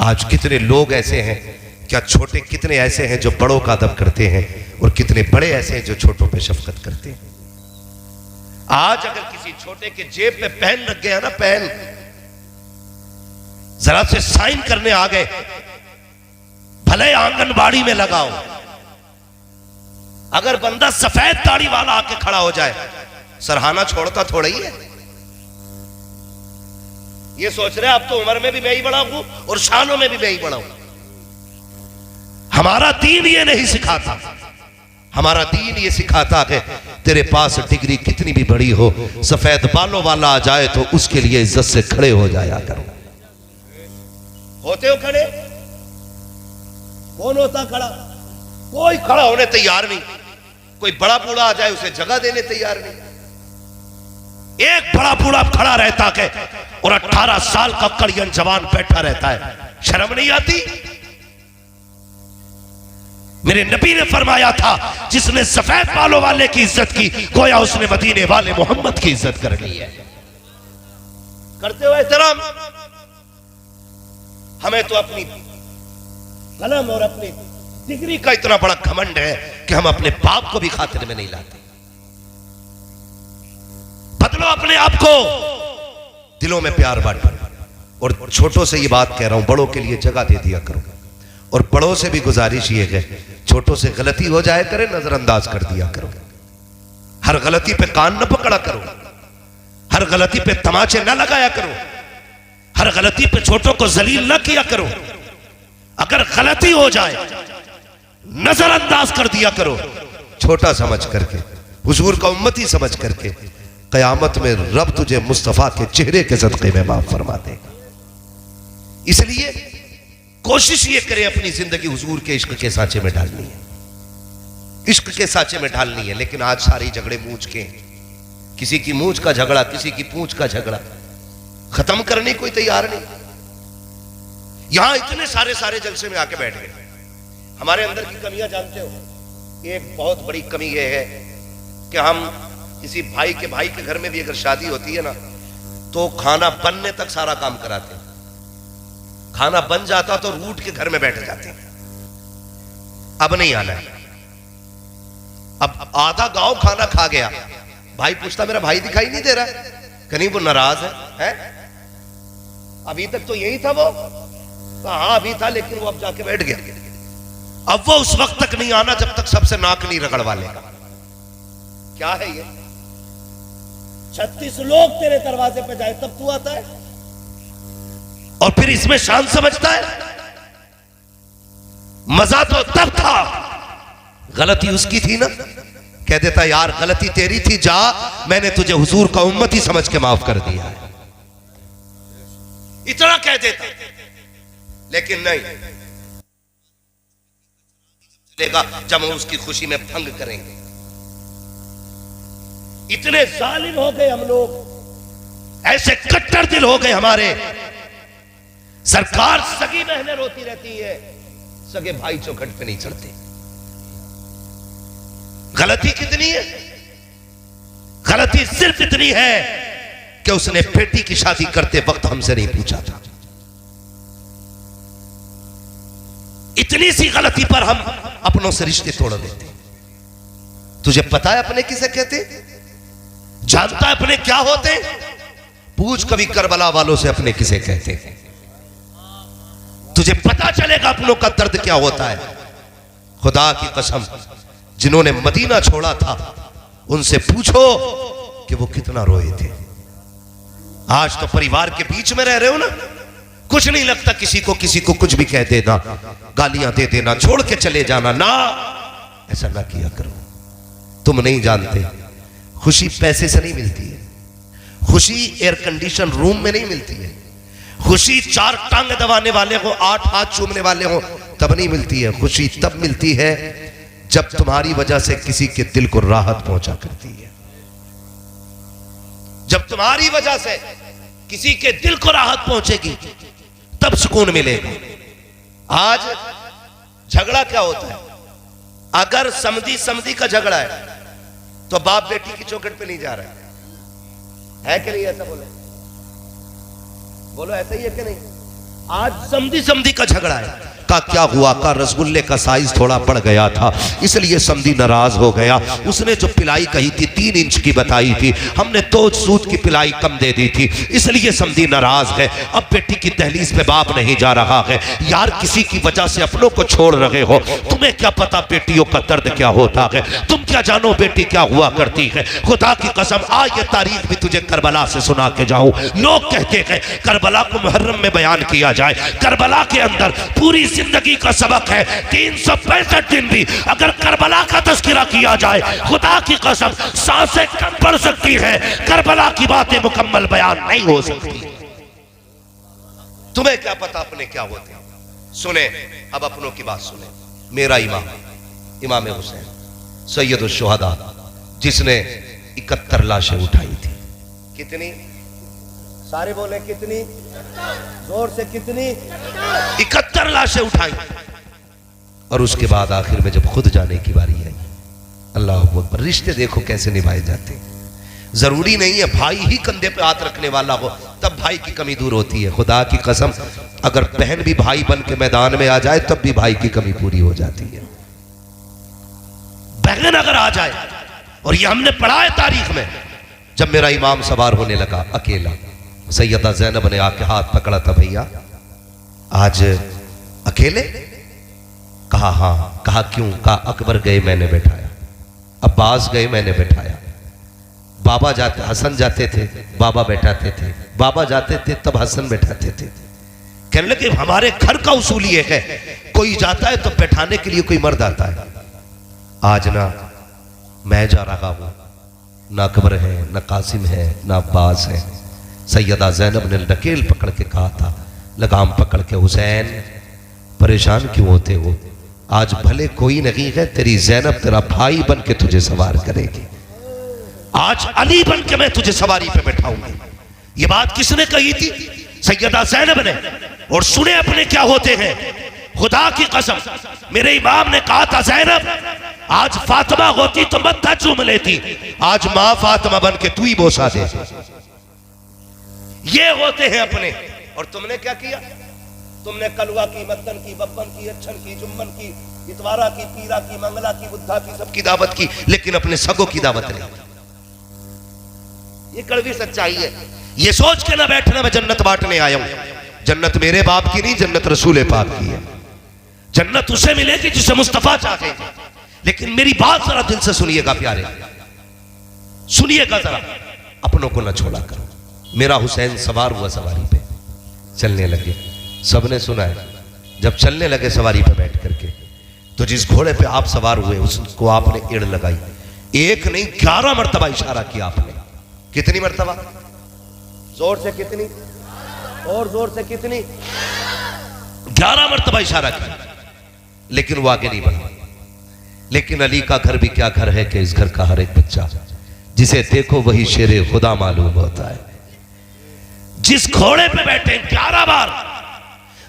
आज कितने लोग ऐसे हैं, क्या छोटे कितने ऐसे हैं जो बड़ों का अदब करते हैं, और कितने बड़े ऐसे हैं जो छोटों पे शफकत करते हैं। आज अगर किसी छोटे के जेब में पेन लग गया ना, पेन जरा से साइन करने आ गए, भले आंगनबाड़ी में लगाओ, अगर बंदा सफेद दाढ़ी वाला आके खड़ा हो जाए, सरहाना छोड़ता थोड़ा ही है। ये सोच रहे अब तो उम्र में भी मैं ही बड़ा हूं और शानों में भी मैं ही बड़ा हूं। हमारा दीन ये नहीं सिखाता, हमारा दीन ये सिखाता है तेरे पास डिग्री कितनी भी बड़ी हो, सफेद बालों वाला आ जाए तो उसके लिए इज्जत से खड़े हो जाया करो। होते हो खड़े? कौन होता खड़ा? कोई खड़ा होने तैयार नहीं। कोई बड़ा बूढ़ा आ जाए उसे जगह देने तैयार नहीं। एक बड़ा बूढ़ा खड़ा रहता है और 18 साल का कड़ियन जवान बैठा रहता है, शर्म नहीं आती? मेरे नबी ने फरमाया था, जिसने सफेद बालों वाले की इज्जत की, गोया उसने मदीने वाले मोहम्मद की इज्जत कर ली है। करते हो एहतराम? हमें तो अपनी कलम और अपनी डिग्री का इतना बड़ा घमंड है कि हम अपने बाप को भी खातिर में नहीं लाते। बदलो अपने आप को, दिलों में प्यार बांटो। और छोटों से ये बात कह रहा हूं, बड़ों के लिए जगह दे दिया करो। और बड़ों से भी गुजारिश ये है, छोटों से गलती हो जाए करे, नजरअंदाज कर दिया करो। हर गलती पे कान न पकड़ा करो, हर गलती पे तमाचे न लगाया करो, हर गलती पे छोटों को जलील न किया करो। अगर गलती हो जाए, नजरअंदाज कर दिया करो, छोटा समझ करके, हुजूर का उम्मती समझ करके। कयामत में रब तुझे मुस्तफा के चेहरे के सदक़े में माफ फरमा देगा। इसलिए कोशिश ये करें अपनी जिंदगी हुजूर के इश्क के सांचे में ढालनी है, इश्क के सांचे में ढालनी है। लेकिन आज सारे झगड़े मूंछ के, किसी की मूंछ का झगड़ा, किसी की पूंछ का झगड़ा, खत्म करने कोई तैयार नहीं। यहां इतने सारे जलसे में आके बैठ गए। हमारे अंदर की कमियां जानते हो? एक बहुत बड़ी कमी यह है कि हम किसी भाई के घर में भी अगर शादी होती है ना, तो खाना बनने तक सारा काम कराते हैं। खाना बन जाता तो रूठ के घर में बैठ जाते हैं, अब नहीं आना है। अब आधा गांव खाना खा गया, भाई पूछता मेरा भाई दिखाई नहीं दे रहा है, कहीं वो नाराज है? अभी तक तो यही था वो, हाँ अभी था, लेकिन वो अब जाके बैठ गया। अब वो उस वक्त तक नहीं आना जब तक सबसे नाक नहीं रगड़वा लेगा। क्या है ये? 36 लोग तेरे दरवाजे पे जाए तब तू आता है, और फिर इसमें शान समझता है? मजा तो तब था, गलती उसकी थी ना। कह देता यार गलती तेरी थी, जा, मैंने तुझे हुजूर का उम्मती समझ के माफ कर दिया है, इतना कह देता। लेकिन नहीं, चलेगा जब हम उसकी खुशी में भंग करेंगे। इतने जालिम हो गए हम लोग, ऐसे कट्टर दिल हो गए हमारे। सरकार सगी बहनें रोती रहती है, सगे भाई चौखट पे नहीं चढ़ते। गलती कितनी है? गलती सिर्फ इतनी है कि उसने बेटी की शादी करते वक्त हमसे नहीं पूछा था। इतनी सी गलती पर हम अपनों से रिश्ते तोड़ देते। तुझे पता है अपने किसे कहते? जानता है अपने क्या होते? पूछ कभी करबला वालों से अपने किसे कहते। तुझे पता चलेगा अपनों का दर्द क्या होता है। खुदा की कसम, जिन्होंने मदीना छोड़ा था उनसे पूछो कि वो कितना रोए थे। आज तो परिवार के बीच में रह रहे हो ना, कुछ नहीं लगता किसी को कुछ भी कह देना, गालियां दे देना, छोड़ के चले जाना। ना, ऐसा ना किया करो। तुम नहीं जानते, खुशी पैसे से नहीं मिलती है, खुशी एयर कंडीशन रूम में नहीं मिलती है, खुशी 4 टांग दबाने वाले हो, 8 हाथ चूमने वाले हो तब नहीं मिलती है। खुशी तब मिलती है जब तुम्हारी वजह से किसी के दिल को राहत पहुंचा करती है। जब तुम्हारी वजह से किसी के दिल को राहत पहुंचेगी तब सुकून मिलेगा। आज झगड़ा क्या होता है? अगर समधी का झगड़ा है तो बाप बेटी की चौखट पे नहीं जा रहा है कि नहीं? ऐसा बोलो ऐसा ही है कि नहीं? आज समधी का झगड़ा है। का क्या हुआ? का रसगुल्ले का साइज थोड़ा बढ़ गया था इसलिए समधी नाराज हो गया। उसने जो पिलाई कही थी 3 इंच की बताई थी, हमने 2 सूत की पिलाई कम दे दी थी इसलिए समधी नाराज है। अब बेटी की दहलीज पे बाप नहीं जा रहा है। यार, किसी की वजह से अपनों को छोड़ रहे हो, तुम्हें क्या पता बेटियों का दर्द क्या होता है? तुम क्या जानो बेटी क्या हुआ करती है? खुदा की कसम, आज ये तारीख भी तुझे करबला से सुना के जाऊं। लोग कहते हैं करबला को मुहर्रम में बयान किया जाए। करबला के अंदर पूरी जिंदगी का सबक है। 365 दिन भी अगर करबला का तज़किरा किया जाए, खुदा की कसम सांसें कम पड़ सकती है, करबला की बातें मुकम्मल बयान नहीं हो सकती। तुम्हें क्या पता अपने क्या होते? सुने, अब अपनों की बात सुने। मेरा इमाम हुसैन सैयद शुहदा, जिसने 71 लाशें उठाई थी। कितनी? सारे बोले कितनी? जोर से कितनी? 71 लाशें उठाई। और उसके बाद आखिर में जब खुद जाने की बारी आई, अल्लाह अकबर, रिश्ते देखो कैसे निभाए जाते हैं। जरूरी नहीं है भाई ही कंधे पे हाथ रखने वाला हो तब भाई की कमी दूर होती है। खुदा की कसम, अगर बहन भी भाई बन के मैदान में आ जाए तब भी भाई की कमी पूरी हो जाती है। बहन अगर आ जाए, और ये हमने पढ़ा है तारीख में, जब मेरा इमाम सवार होने लगा अकेला, सैयदा ज़ैनब ने आके हाथ पकड़ा था, भैया आज अकेले? कहा हाँ। कहा क्यों? कहा अकबर गए मैंने बैठाया, अब्बास गए मैंने बैठाया, बाबा जाते, हसन जाते थे बाबा बैठाते थे, बाबा जाते थे तब हसन बैठाते थे। कहने लगे हमारे घर का उसूल ये है, कोई जाता है तो बैठाने के लिए कोई मर्द आता है। आज ना मैं जा रहा हूं, ना अकबर है, ना कासिम है, ना अब्बास है। सैयदा ज़ैनब ने नकेल पकड़ के कहा था, लगाम पकड़ के, हुसैन परेशान क्यों होते हो? आज भले कोई नहीं है, तेरी ज़ैनब तेरा भाई बन के तुझे सवार करेगी। आज अली बन के मैं तुझे सवारी पे बैठाऊंगी। ये बात किसने कही थी? सैयदा ज़ैनब ने। और सुने अपने क्या होते हैं। खुदा की कसम, मेरे इमाम ने कहा था ज़ैनब आज फातिमा होती तो मत्था चूम लेती, आज मां फातिमा बन के तू ही बोसा दे। ये होते हैं अपने। और तुमने क्या किया? तुमने कलवा की, मत्तन की, बब्बन की, अच्छन की, जुम्मन की, इतवारा की, पीरा की, मंगला की, बुद्धा की, सबकी दावत की, लेकिन अपने सगों की दावत नहीं। ये कड़वी सच्चाई है। ये सोच के ना बैठना मैं जन्नत बांटने आया हूं। जन्नत मेरे बाप की नहीं, जन्नत रसूल पाक की है। जन्नत उसे मिलेगी जिसे मुस्तफा चाहेंगे। लेकिन मेरी बात जरा दिल से सुनिएगा प्यारे, सुनिएगा जरा, अपनों को ना छोड़ा करो। मेरा हुसैन सवार हुआ सवारी पे, चलने लगे। सबने सुना है, जब चलने लगे सवारी पे बैठ करके, तो जिस घोड़े पे आप सवार हुए उसको आपने एड़ लगाई। एक नहीं 11 मरतबा इशारा किया आपने। कितनी मरतबा? जोर से कितनी? और जोर से कितनी? 11 मरतबा इशारा किया, लेकिन वो आगे नहीं बढ़ा। लेकिन अली का घर भी क्या घर है कि इस घर का हर एक बच्चा जिसे देखो वही शेरे खुदा मालूम होता है। जिस घोड़े पे बैठे 11 बार,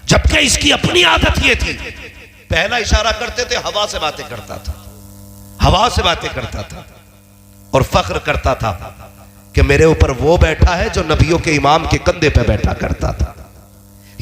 जबकि इसकी अपनी आदत ये थी, पहला इशारा करते थे हवा से बातें करता था, हवा से बातें करता था और फख्र करता था कि मेरे ऊपर वो बैठा है जो नबियों के इमाम के कंधे पे बैठा करता था।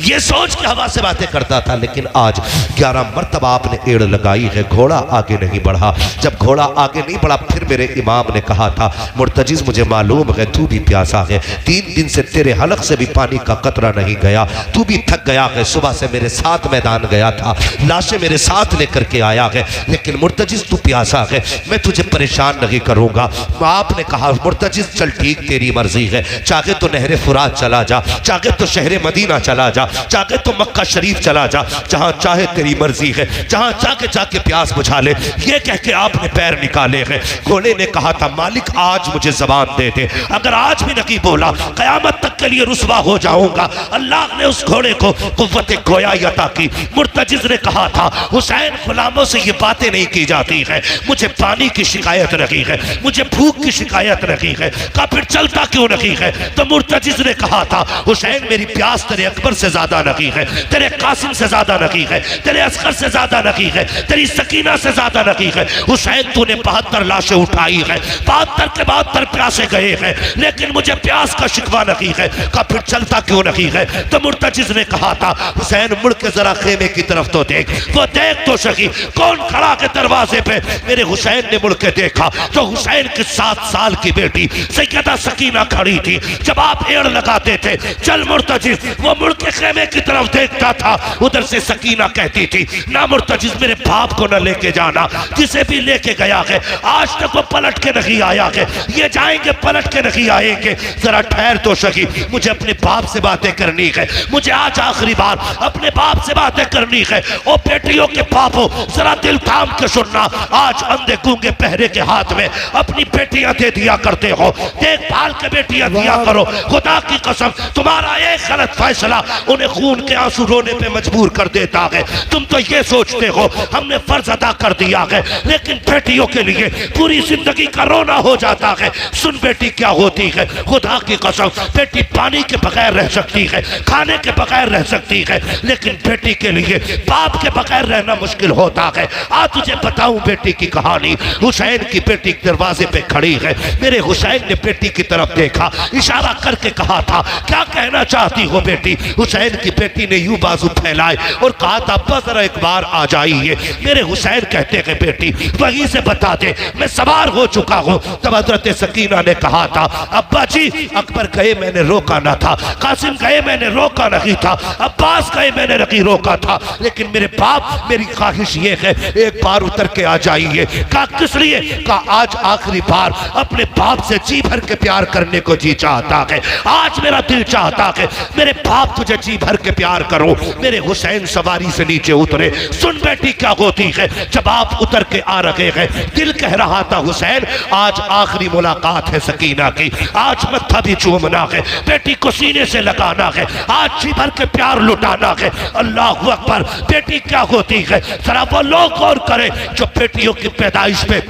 ये सोच के हवा से बातें करता था। लेकिन आज 11 मरतबा आपने एड़ लगाई है, घोड़ा आगे नहीं बढ़ा। जब घोड़ा आगे नहीं बढ़ा, फिर मेरे इमाम ने कहा था, मुर्तजिज़ मुझे मालूम है तू भी प्यासा है, 3 दिन से तेरे हलक से भी पानी का कतरा नहीं गया, तू भी थक गया है। सुबह से मेरे साथ मैदान गया था, लाशें मेरे साथ लेकर के आया है, लेकिन मुर्तजिज़ तू प्यासा है, मैं तुझे परेशान नहीं करूँगा। आपने कहा, मुर्तजिज़ चल ठीक तेरी मर्जी है, चाहे तो नहरे फुरात चला जा, चाहे तो शहर मदीना चला जा, चाहे तो मक्का शरीफ चला जा, जहां चाहे तेरी मर्जी है, जहां चाहे जाके प्यास बुझा ले। ये कह के आपने पैर निकाले हैं। घोड़े ने कहा था, मालिक आज मुझे जबान दे दे, अगर आज भी नहीं बोला कयामत तक के लिए रुसवा हो जाऊंगा। अल्लाह ने उस घोड़े को कुव्वत गोयाई अता की। मुर्तजिज़ ने कहा था, हुसैन गुलामों से ये बातें नहीं की जाती है, मुझे पानी की शिकायत नहीं है, मुझे भूख की शिकायत नहीं है, का फिर चलता क्यों नहीं है? तो मुर्तजिज़ ने कहा था, हुसैन मेरी प्यास तेरे अकबर से ज्यादा नहीं है, तेरे कासिम से ज्यादा नहीं है, तेरे असगर से ज्यादा नहीं है, तेरी सकीना से ज्यादा नहीं है। हुसैन तूने 72 लाशें उठाई है, 72 के 72 प्यासे गए हैं, लेकिन मुझे प्यास का शिकवा नहीं है, का फिर चलता क्यों नहीं है? तो मुर्तजिज़ ने कहा था, हुसैन मुड़ के जरा खेमे की तरफ तो देख, वो देख तो सही कौन खड़ा के दरवाजे पे। मेरे हुसैन ने मुड़ के देखा तो हुसैन की 7 साल की बेटी सैयदा सकीना खड़ी थी। जब आप एड़ लगाते थे, चल मुर्तजिज़, वो मुड़ के खेमे की तरफ देखता था, उधर से सकीना कहती थी, ना मुर्तजिज़ मेरे बाप को न लेके जाना, जिसे भी लेके गया है आज तक वो पलट के नहीं आया है, ये जाएंगे पलट के नहीं आएंगे। जरा ठहर तो सही, मुझे अपने बाप से बातें करनी है, मुझे आज आखिरी बार अपने बाप से बातें करनी है। ओ बेटियों के बापों, जरा दिल थाम के सुनना, आज अंधे गूंगे पहरे के हाथ में अपनी बेटियां दे दिया करते हो, देखभाल के बेटियां दिया करो। खुदा की कसम, तुम्हारा एक गलत फैसला उन्हें खून के आंसू रोने पे मजबूर कर देता है। तुम तो ये सोचते हो हमने फर्ज अदा कर दिया है, लेकिन बेटियों के लिए पूरी जिंदगी का रोना हो जाता है। सुन बेटी क्या होती है, खुदा की कसम, बेटी पानी के बगैर रह सकती है, खाने के बगैर रह सकती है, लेकिन बेटी के लिए बाप के बगैर रहना मुश्किल होता है। आज तुझे बताऊं बेटी की कहानी। हुसैन की बेटी दरवाजे पे खड़ी है, मेरे हुसैन ने बेटी की तरफ देखा, इशारा करके कहा था, क्या कहना चाहती हो बेटी? हुसैन की बेटी ने यूं बाजू फैलाए और कहा था, अब्बा जरा एक बार आ जाइए। मेरे हुसैन कहते हैं, बेटी वहीं से बता दे, मैं सवार हो चुका हूं। तब हजरत सकीना ने कहा था, अब्बा जी अकबर गए मैंने रोका ना था, कासिम गए मैंने रोका नहीं था, अब्बास गए मैंने नहीं रोका था, लेकिन मेरे बाप मेरी ख्वाहिश ये है एक बार उतर के आ जाइए। कहा किस लिए? कहा आज आखिरी बार अपने बाप से जी भर के प्यार करने को जी चाहता है, आज मेरा दिल चाहता है मेरे बाप तुझे जी भर के प्यार करो। मेरे हुसैन सवारी से नीचे उतरे। सुन बेटी क्या होती है, जब आप उतर के आ रहे हैं, दिल कह रहा था हुसैन आज आखिरी मुलाकात है सकीना की, आज मत्था भी चूमना है, बेटी को सीने से लगाना है, आज जी भर के प्यार लुटाना है। अल्लाह अकबर। बेटी क्या होती है, जरा वो लोग गौर करें जो बेटियों की पैदाइश पे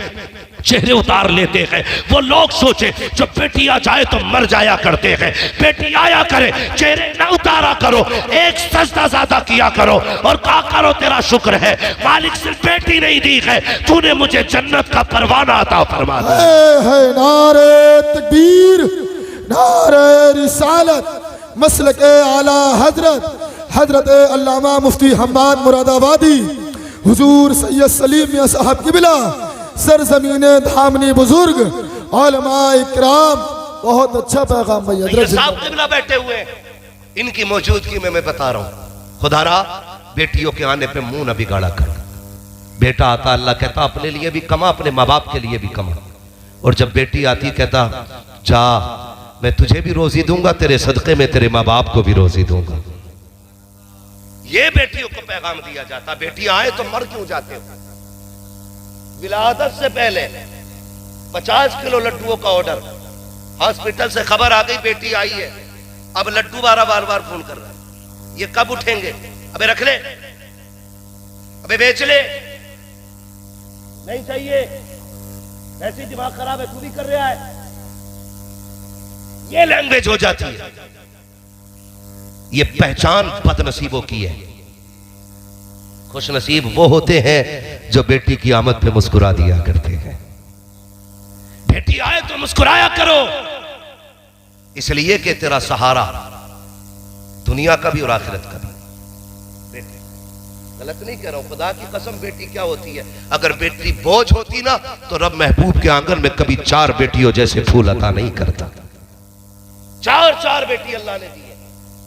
चेहरे उतार लेते हैं, वो लोग सोचे जो बेटी आ जाए तो मर जाया करते हैं। बेटी आया करे, चेहरे न उतारा करो, एक सजदा ज्यादा किया करो और कहा करो तेरा शुक्र है मालिक सिर्फ बेटी नहीं दी है, तूने मुझे जन्नत का परवाना अता फरमा दिया है। नारे तकबीर, नारे रिसालत, मसलक आला हजरत हजरत अल्लामा मुफ्ती हम्माद मुरादाबादी, हुजूर सैयद सलीम मियां साहब किबला, सरजमीन धामनी बुजुर्ग, उलमा इकराम। बहुत अच्छा पैगाम भैया साहब किबला बैठे हुए, इनकी मौजूदगी में मैं बता रहा हूं, खुदारा बेटियों के आने पे मुंह न बिगाड़ा कर। बेटा आता अल्लाह कहता अपने लिए भी कमा, अपने माँ बाप के लिए भी कमा, और जब बेटी आती कहता जा मैं तुझे भी रोजी दूंगा, तेरे सदके में तेरे माँ बाप को भी रोजी दूंगा। ये बेटियों को पैगाम दिया जाता। बेटी आए तो मर क्यों जाते हो? विलादत से पहले 50 किलो लड्डुओं का ऑर्डर, हॉस्पिटल से खबर आ गई बेटी आई है, अब लड्डू बार बार फोन कर रहा है, ये कब उठेंगे? अबे रख ले, अबे बेच ले, नहीं चाहिए, ऐसी दिमाग खराब है, तू भी कर रहा है। ये लैंग्वेज हो जाती है। ये पहचान बदनसीबों की है। खुश नसीब वो होते हैं जो बेटी की आमद पे मुस्कुरा दिया करते हैं। बेटी आए तो मुस्कुराया करो, इसलिए कि तेरा सहारा दुनिया का भी और आखिरत का भी। बेटी, गलत नहीं कह रहा हूं, खुदा की कसम, बेटी क्या होती है? अगर बेटी बोझ होती ना तो रब महबूब के आंगन में कभी 4 बेटियों जैसे फूल अता नहीं करता। 4 बेटी अल्लाह ने दी है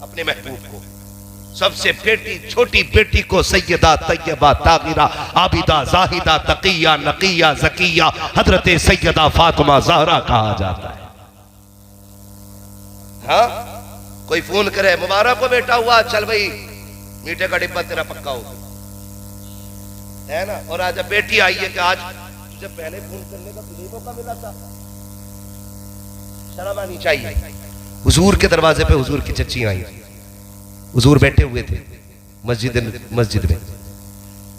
अपने महबूब को। सबसे बेटी, छोटी बेटी को सैयदा तैयबा ताहिरा आबिदा जाहिदा तकिया नकिया जकिया हजरत सैयदा फातिमा ज़हरा कहा जाता है। हाँ, कोई फोन करे मुबारक को बेटा हुआ, चल भाई मीठे का डिब्बा तेरा पक्का होगा, है ना। और आज जब बेटी आई है कि आज तुझे पहले फोन करने का तुझे मौका मिला था, शर्म आनी चाहिए। हुजूर के दरवाजे पे हुजूर की चच्ची आई, हुजूर बैठे हुए थे मस्जिद में,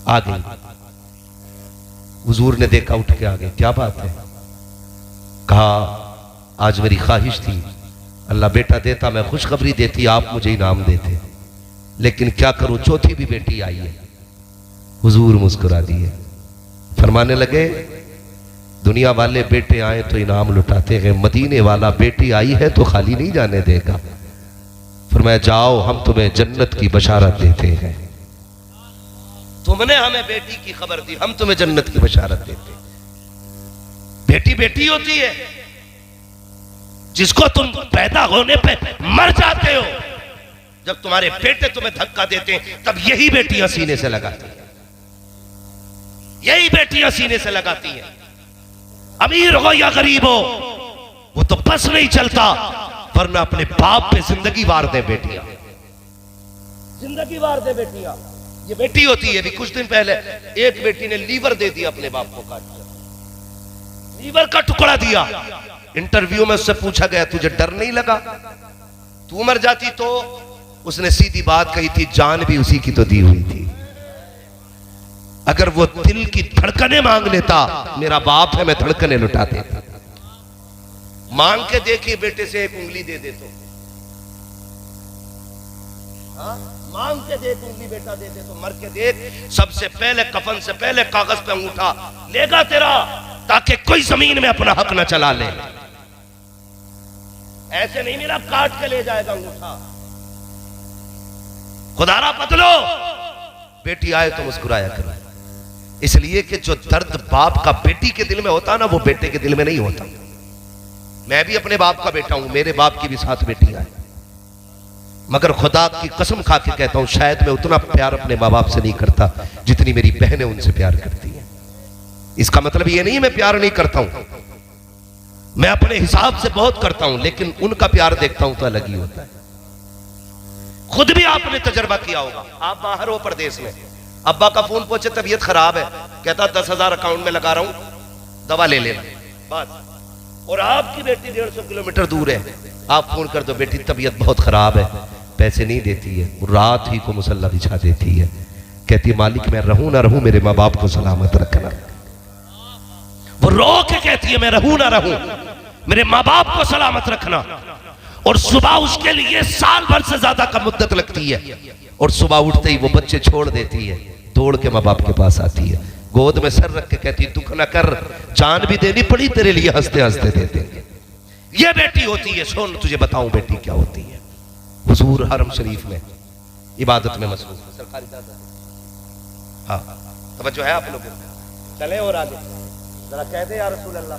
आ गई। हुजूर ने देखा, उठ के आ गए, क्या बात है? कहा आज मेरी ख्वाहिश थी अल्लाह बेटा देता मैं खुशखबरी देती, आप मुझे इनाम देते, लेकिन क्या करूं चौथी भी बेटी आई है। हुजूर मुस्कुरा दिए, फरमाने लगे दुनिया वाले बेटे आए तो इनाम लुटाते हैं, मदीने वाला बेटी आई है तो खाली नहीं जाने देगा। फरमाया जाओ हम तुम्हें जन्नत की बशारत देते हैं। तुमने हमें बेटी की खबर दी, हम तुम्हें जन्नत की बशारत देते हैं। बेटी बेटी होती है, जिसको तुम पैदा होने पे मर जाते हो, जब तुम्हारे बेटे तुम्हें धक्का देते हैं तब यही बेटियां सीने से लगाती हैं, यही बेटियां सीने से लगाती हैं। अमीर हो या गरीब हो वो तो बस नहीं चलता, वरना अपने बाप पे जिंदगी वार दे बेटियां, जिंदगी वार दे बेटियां। ये बेटी होती है। भी कुछ दिन पहले एक बेटी ने लीवर दे दिया अपने बाप को, काट कर लीवर का टुकड़ा दिया। इंटरव्यू में उससे पूछा गया तुझे डर नहीं लगा तू मर जाती तो? उसने सीधी बात कही थी, जान भी उसी की तो दी हुई थी। अगर वो दिल की धड़कने मांग लेता, मेरा बाप है मैं धड़कने लुटा देता। मांग के देखिए बेटे से एक उंगली दे दे तो, हाँ? मांग के देख उंगली बेटा दे दे तो, मर के देख सबसे पहले कफन से पहले कागज पे अंगूठा लेगा तेरा, ताकि कोई जमीन में अपना हक न चला ले। ऐसे नहीं मेरा काट के ले जाएगा अंगूठा। खुदारा बदलो, बेटी आए तो मुस्कुराया करो, इसलिए कि जो दर्द बाप का बेटी के दिल में होता ना वो बेटे के दिल में नहीं होता। मैं भी अपने बाप का बेटा हूं, मेरे बाप की भी 7 बेटियां हैं, मगर खुदा की कसम खा के कहता हूं शायद मैं उतना प्यार अपने माँ बाप से नहीं करता जितनी मेरी बहनें उनसे प्यार करती हैं। इसका मतलब ये नहीं मैं प्यार नहीं करता हूं, मैं अपने हिसाब से बहुत करता हूं, लेकिन उनका प्यार देखता हूं तो अलग ही होता है। खुद भी आपने तजर्बा किया होगा, आप बाहर हो परदेश में, अब्बा का फोन पहुंचे तबीयत खराब है, कहता 10,000 अकाउंट में लगा रहा हूं दवा ले लेना बात, और आपकी बेटी 150 किलोमीटर दूर है, आप फोन कर दो बेटी तबीयत बहुत खराब है, पैसे नहीं देती है, रात ही को मुसल्ला बिछा देती है, कहती है मालिक मैं रहूं ना रहूं मेरे माँ बाप को सलामत रखना। वो रो के कहती है मैं रहूं ना रहूं मेरे माँ बाप को सलामत रखना, और सुबह उसके लिए साल भर से ज्यादा का मुद्दत लगती है, और सुबह उठते ही वो बच्चे छोड़ देती है, दौड़ के माँ बाप के पास आती है, गोद में सर रख के कहती है दुख न कर, जान भी देनी पड़ी तेरे लिए हंसते हंसते देते। ये बेटी होती है। सुन तुझे बताऊं बेटी क्या होती है। हुजूर हरम शरीफ में इबादत में मसरूफ सरकारी दादा, हाँ तवज्जो है आप लोगों को, चले और आगे जरा कह दे या रसूल अल्लाह।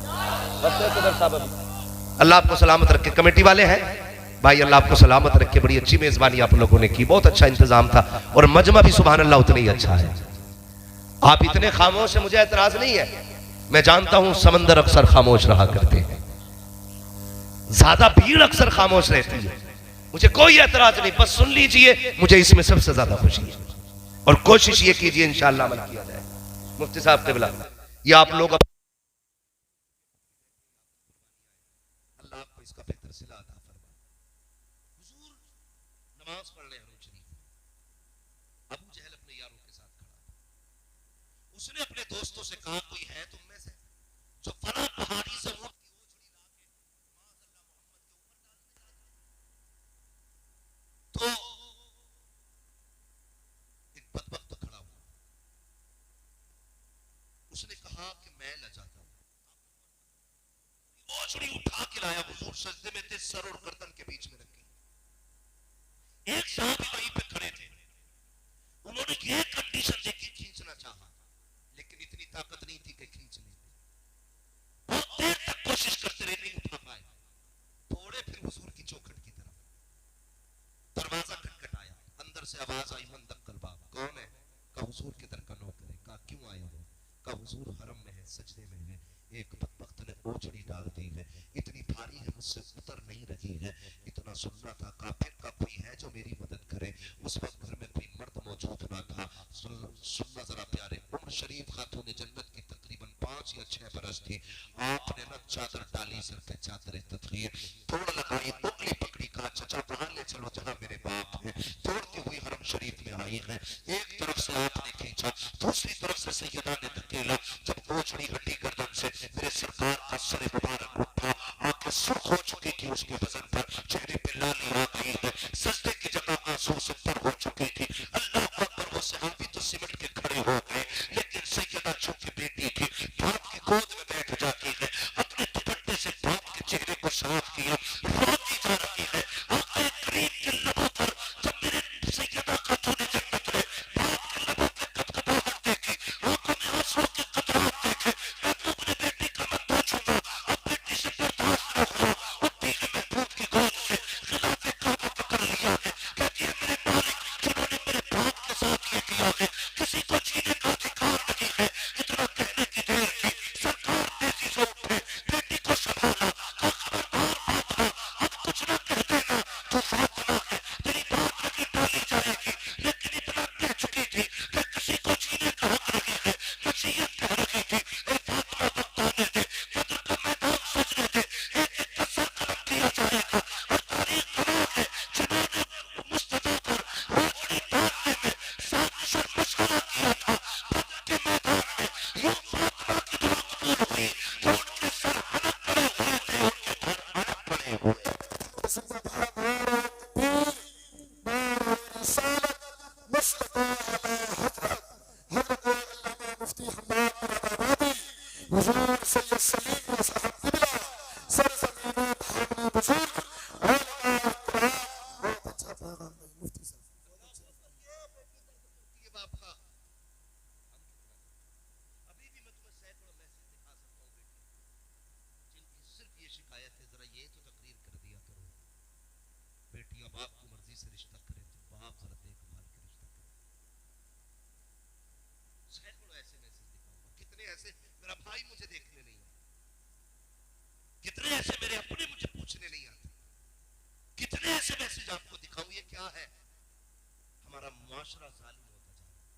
अल्लाह आपको सलामत रखे। कमेटी वाले हैं भाई, अल्लाह आपको सलामत रखे, बड़ी अच्छी मेजबानी आप लोगों ने की, बहुत अच्छा इंतजाम था, और मजमा भी सुभान अल्लाह उतना ही अच्छा है। आप इतने खामोश हैं, मुझे एतराज नहीं है, मैं जानता हूं समंदर अक्सर खामोश रहा करते हैं, ज्यादा भीड़ अक्सर खामोश रहती है, मुझे कोई एतराज नहीं, बस सुन लीजिए, मुझे इसमें सबसे ज्यादा खुशी है, और कोशिश ये कीजिए इंशाअल्लाह अमल किया जाए। मुफ्ती साहब क़िबला, ये आप लोग अल्लाह आपको इसका बेहतर सिला अता फरमाए। हुजूर नमाज पढ़ रहे हरम शरीफ, अबू जहल अपने यारों के साथ खड़ा था, उसने अपने दोस्तों से कहा कोई है तुम में से जो फला पहाड़ी से ऊंट की ओछड़ी ला के तो एक बदबख्त खड़ा हुआ, उसने कहा कि मैं लजाता हूं, ओछड़ी उठा के लाया, हुजूर सजदे में थे, सर और गर्दन के बीच में रखी, एक साहब वहीं पे खड़े थे, उन्होंने ये कंडीशन देखी, खींचना चाहा लेकिन इतनी ताकत नहीं थी कि खींच ले। बहुत देर तक कोशिश करते रहे, नहीं उठा पाए। थोड़े फिर हुजूर की चौखट की तरफ, दरवाजा खटखटाया, अंदर से आवाज आई, मन दक्कल बाब। कौन है? कहा हुजूर के दर का नौकर है। कहा क्यों आए हो? कहा हुजूर हरम में है, सजदे में है, एक बदबख्त ने ओछड़ी डाल दी है, इतनी भारी है मुझसे उतर नहीं रही है, इतना सुनना था काफिर का कोई है जो मेरी मदद करे। उस वक्त घर में कोई मर्द मौजूद ना था। सुनना जरा प्यारे, उम्र शरीफ खातून जन्नत की तकरीबन 5 या 6 बरस थी। आपने न चादर डाली, सर पे चादर तदखीर तोड़ लगाई, उंगली पकड़ी, कहा चचा वहां ले चलो जहां मेरे बाप है। तोड़ती हुई हरम शरीफ में आई है। एक तरफ से आपने खींचा, दूसरी तरफ से सैयदा ने धकेला। जब ओछड़ी हटी गर्दन से, मेरे सरकार का सर मुबारक उठा, आंखें सुर्ख हो चुकी थी उसके वजन पर, चेहरे पे लाली आ गई है, सजदे की जगह आंसू से तर हो चुकी थी। अल्लाह अकबर, वो सहाबी तो सिमट के खड़े हो गए, लेकिन सैयदा चूंकि बेटी थी, बाप की गोद में बैठ जाती है, अपने दुपट्टे से बाप के चेहरे को साफ किया, रोती जा रही है। आंखें करीब के लबों पर, जब मेरे सैयदा खातून जन्नत ने बाप के लबों पे कपकपाहट देखी, आंखों में आंसू के कतरात देखे, महबूब ने बेटी का मत्था छूना, अब बेटी से बर्दाश्त न हुआ, उठती है महबूब की गोद से, खिलाफे काबा पकड़ लिया है। कहती है मेरे मालिक, जिन्होंने मेरे बाप के साथ ये किया है, किसी को जीने का अधिकार नहीं है। इतना कहने की देर थी, सरकार तेजी से उठे, बेटी को संभाला, कहा खबरदार फातिमा, अब कुछ न कह देना, तो फातिमा है, तेरी बात नहीं टाली जाएगी। लेकिन इतना कह चुकी थी कि किसी को जीने का हक नहीं है। नसीहत कह रही थी, ए फातिमा वक्त आने दे, बदर का मैदान सजने दे, एक एक का सर कलम किया जाएगा। और तारीख गवाह है, जिन्होंने मुस्तफा पर रोशनी डालने में साजिश और मशवरा किया था, बदर के मैदान में यूं फातिमा की दुआ कबूल हुई कि उनके सर हनक पड़े हुए थे, उनके घर हनक पड़े हुए। मुफ्ती हम्माद मुरादाबादी हुजूर सैयद सलीम व साहब किबला सरजमीन धामनी बुजुर्ग उलमा किराम। बहुत अच्छा पैगाम है मुफ्ती साहब। ये बाप का अभी भी मैं तुम्हें सैकड़ों मैसेज दिखा सकता हूँ बेटी, जिनकी सिर्फ ये शिकायत है, जरा ये तो तकरीर कर दिया करो, बेटियां बाप की मर्जी से रिश्ता करें तो बाप जरा देखभाल के रिश्ता करें। सैकड़ों ऐसे मैसेज दिखाऊंगा, कितने ऐसे मेरा भाई मुझे देखने नहीं आता, कितने ऐसे मेरे अपने मुझे पूछने नहीं आते, कितने ऐसे मैसेज आपको दिखाऊं। ये क्या है? हमारा मुआशरा जालिम होता जा रहा है,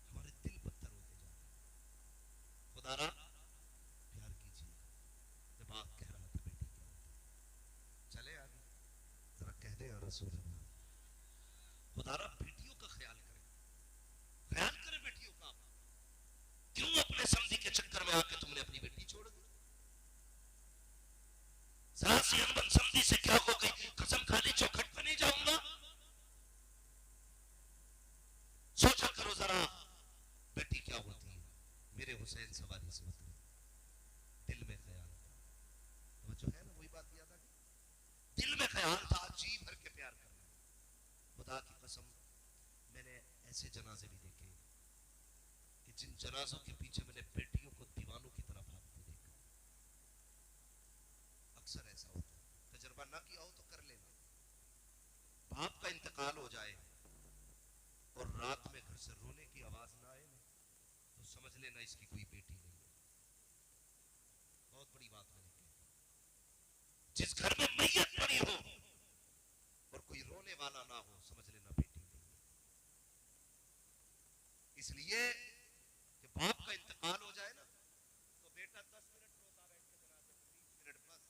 हमारे दिल पत्थर होते जा रहे हैं। खुदारा प्यार कीजिए, जब आप कह रहा था बेटी क्या होता है, चले आगे जरा कह दे या रसूल अल्लाह, खुदारा बेटियों का ख्याल करें, ख्याल करें बेटियों का। क्यों अपने समझी के चक्कर में आके तुमने अपनी बेटी छोड़ दी? जरा सी अनबन समझी से क्या हो गई? कसम खाली चौखट पे नहीं जाऊंगा। सोचा करो जरा बेटी क्या होती है। मेरे हुसैन सवारी से उतरे, दिल में ख्याल था, वो जो है ना वही बात याद आ गई, दिल में ख्याल था जी भर के प्यार करना। खुदा की कसम मैंने ऐसे जनाजे भी देखे कि जिन जनाजों के पीछे मैंने बेटियों को दीवानों की तरफ भागते देखा। अक्सर ऐसा होता है, तजर्बा ना किया हो तो कर लेना। बाप का इंतकाल हो जाए और रात में घर से रोने की आवाज ना आए ना, तो समझ लेना इसकी कोई बेटी नहीं है। बहुत बड़ी बात मैंने कही। जिस घर में मैयत पड़ी हो और कोई रोने वाला ना हो, समझ लेना बेटी नहीं है। इसलिए कि बाप का इंतकाल हो जाए ना, तो बेटा 10 मिनट रोता बैठ के जनाजे में, 20 मिनट बस।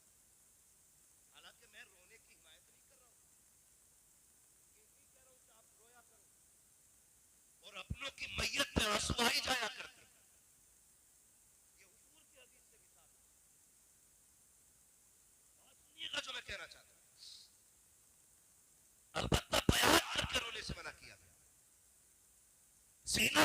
हालांकि मैं रोने की हिमायत नहीं कर रहा हूं, ये नहीं कह रहा हूं कि आप रोया करो, और अपनों की मैयत पे आंसू आ ही जाया करते। ये हुजूर की हदीस से भी साबित है। बात सुनिएगा जो मैं कहना चाहता हूं। अलबत्ता बयान करके रोने से मना किया गया। सीना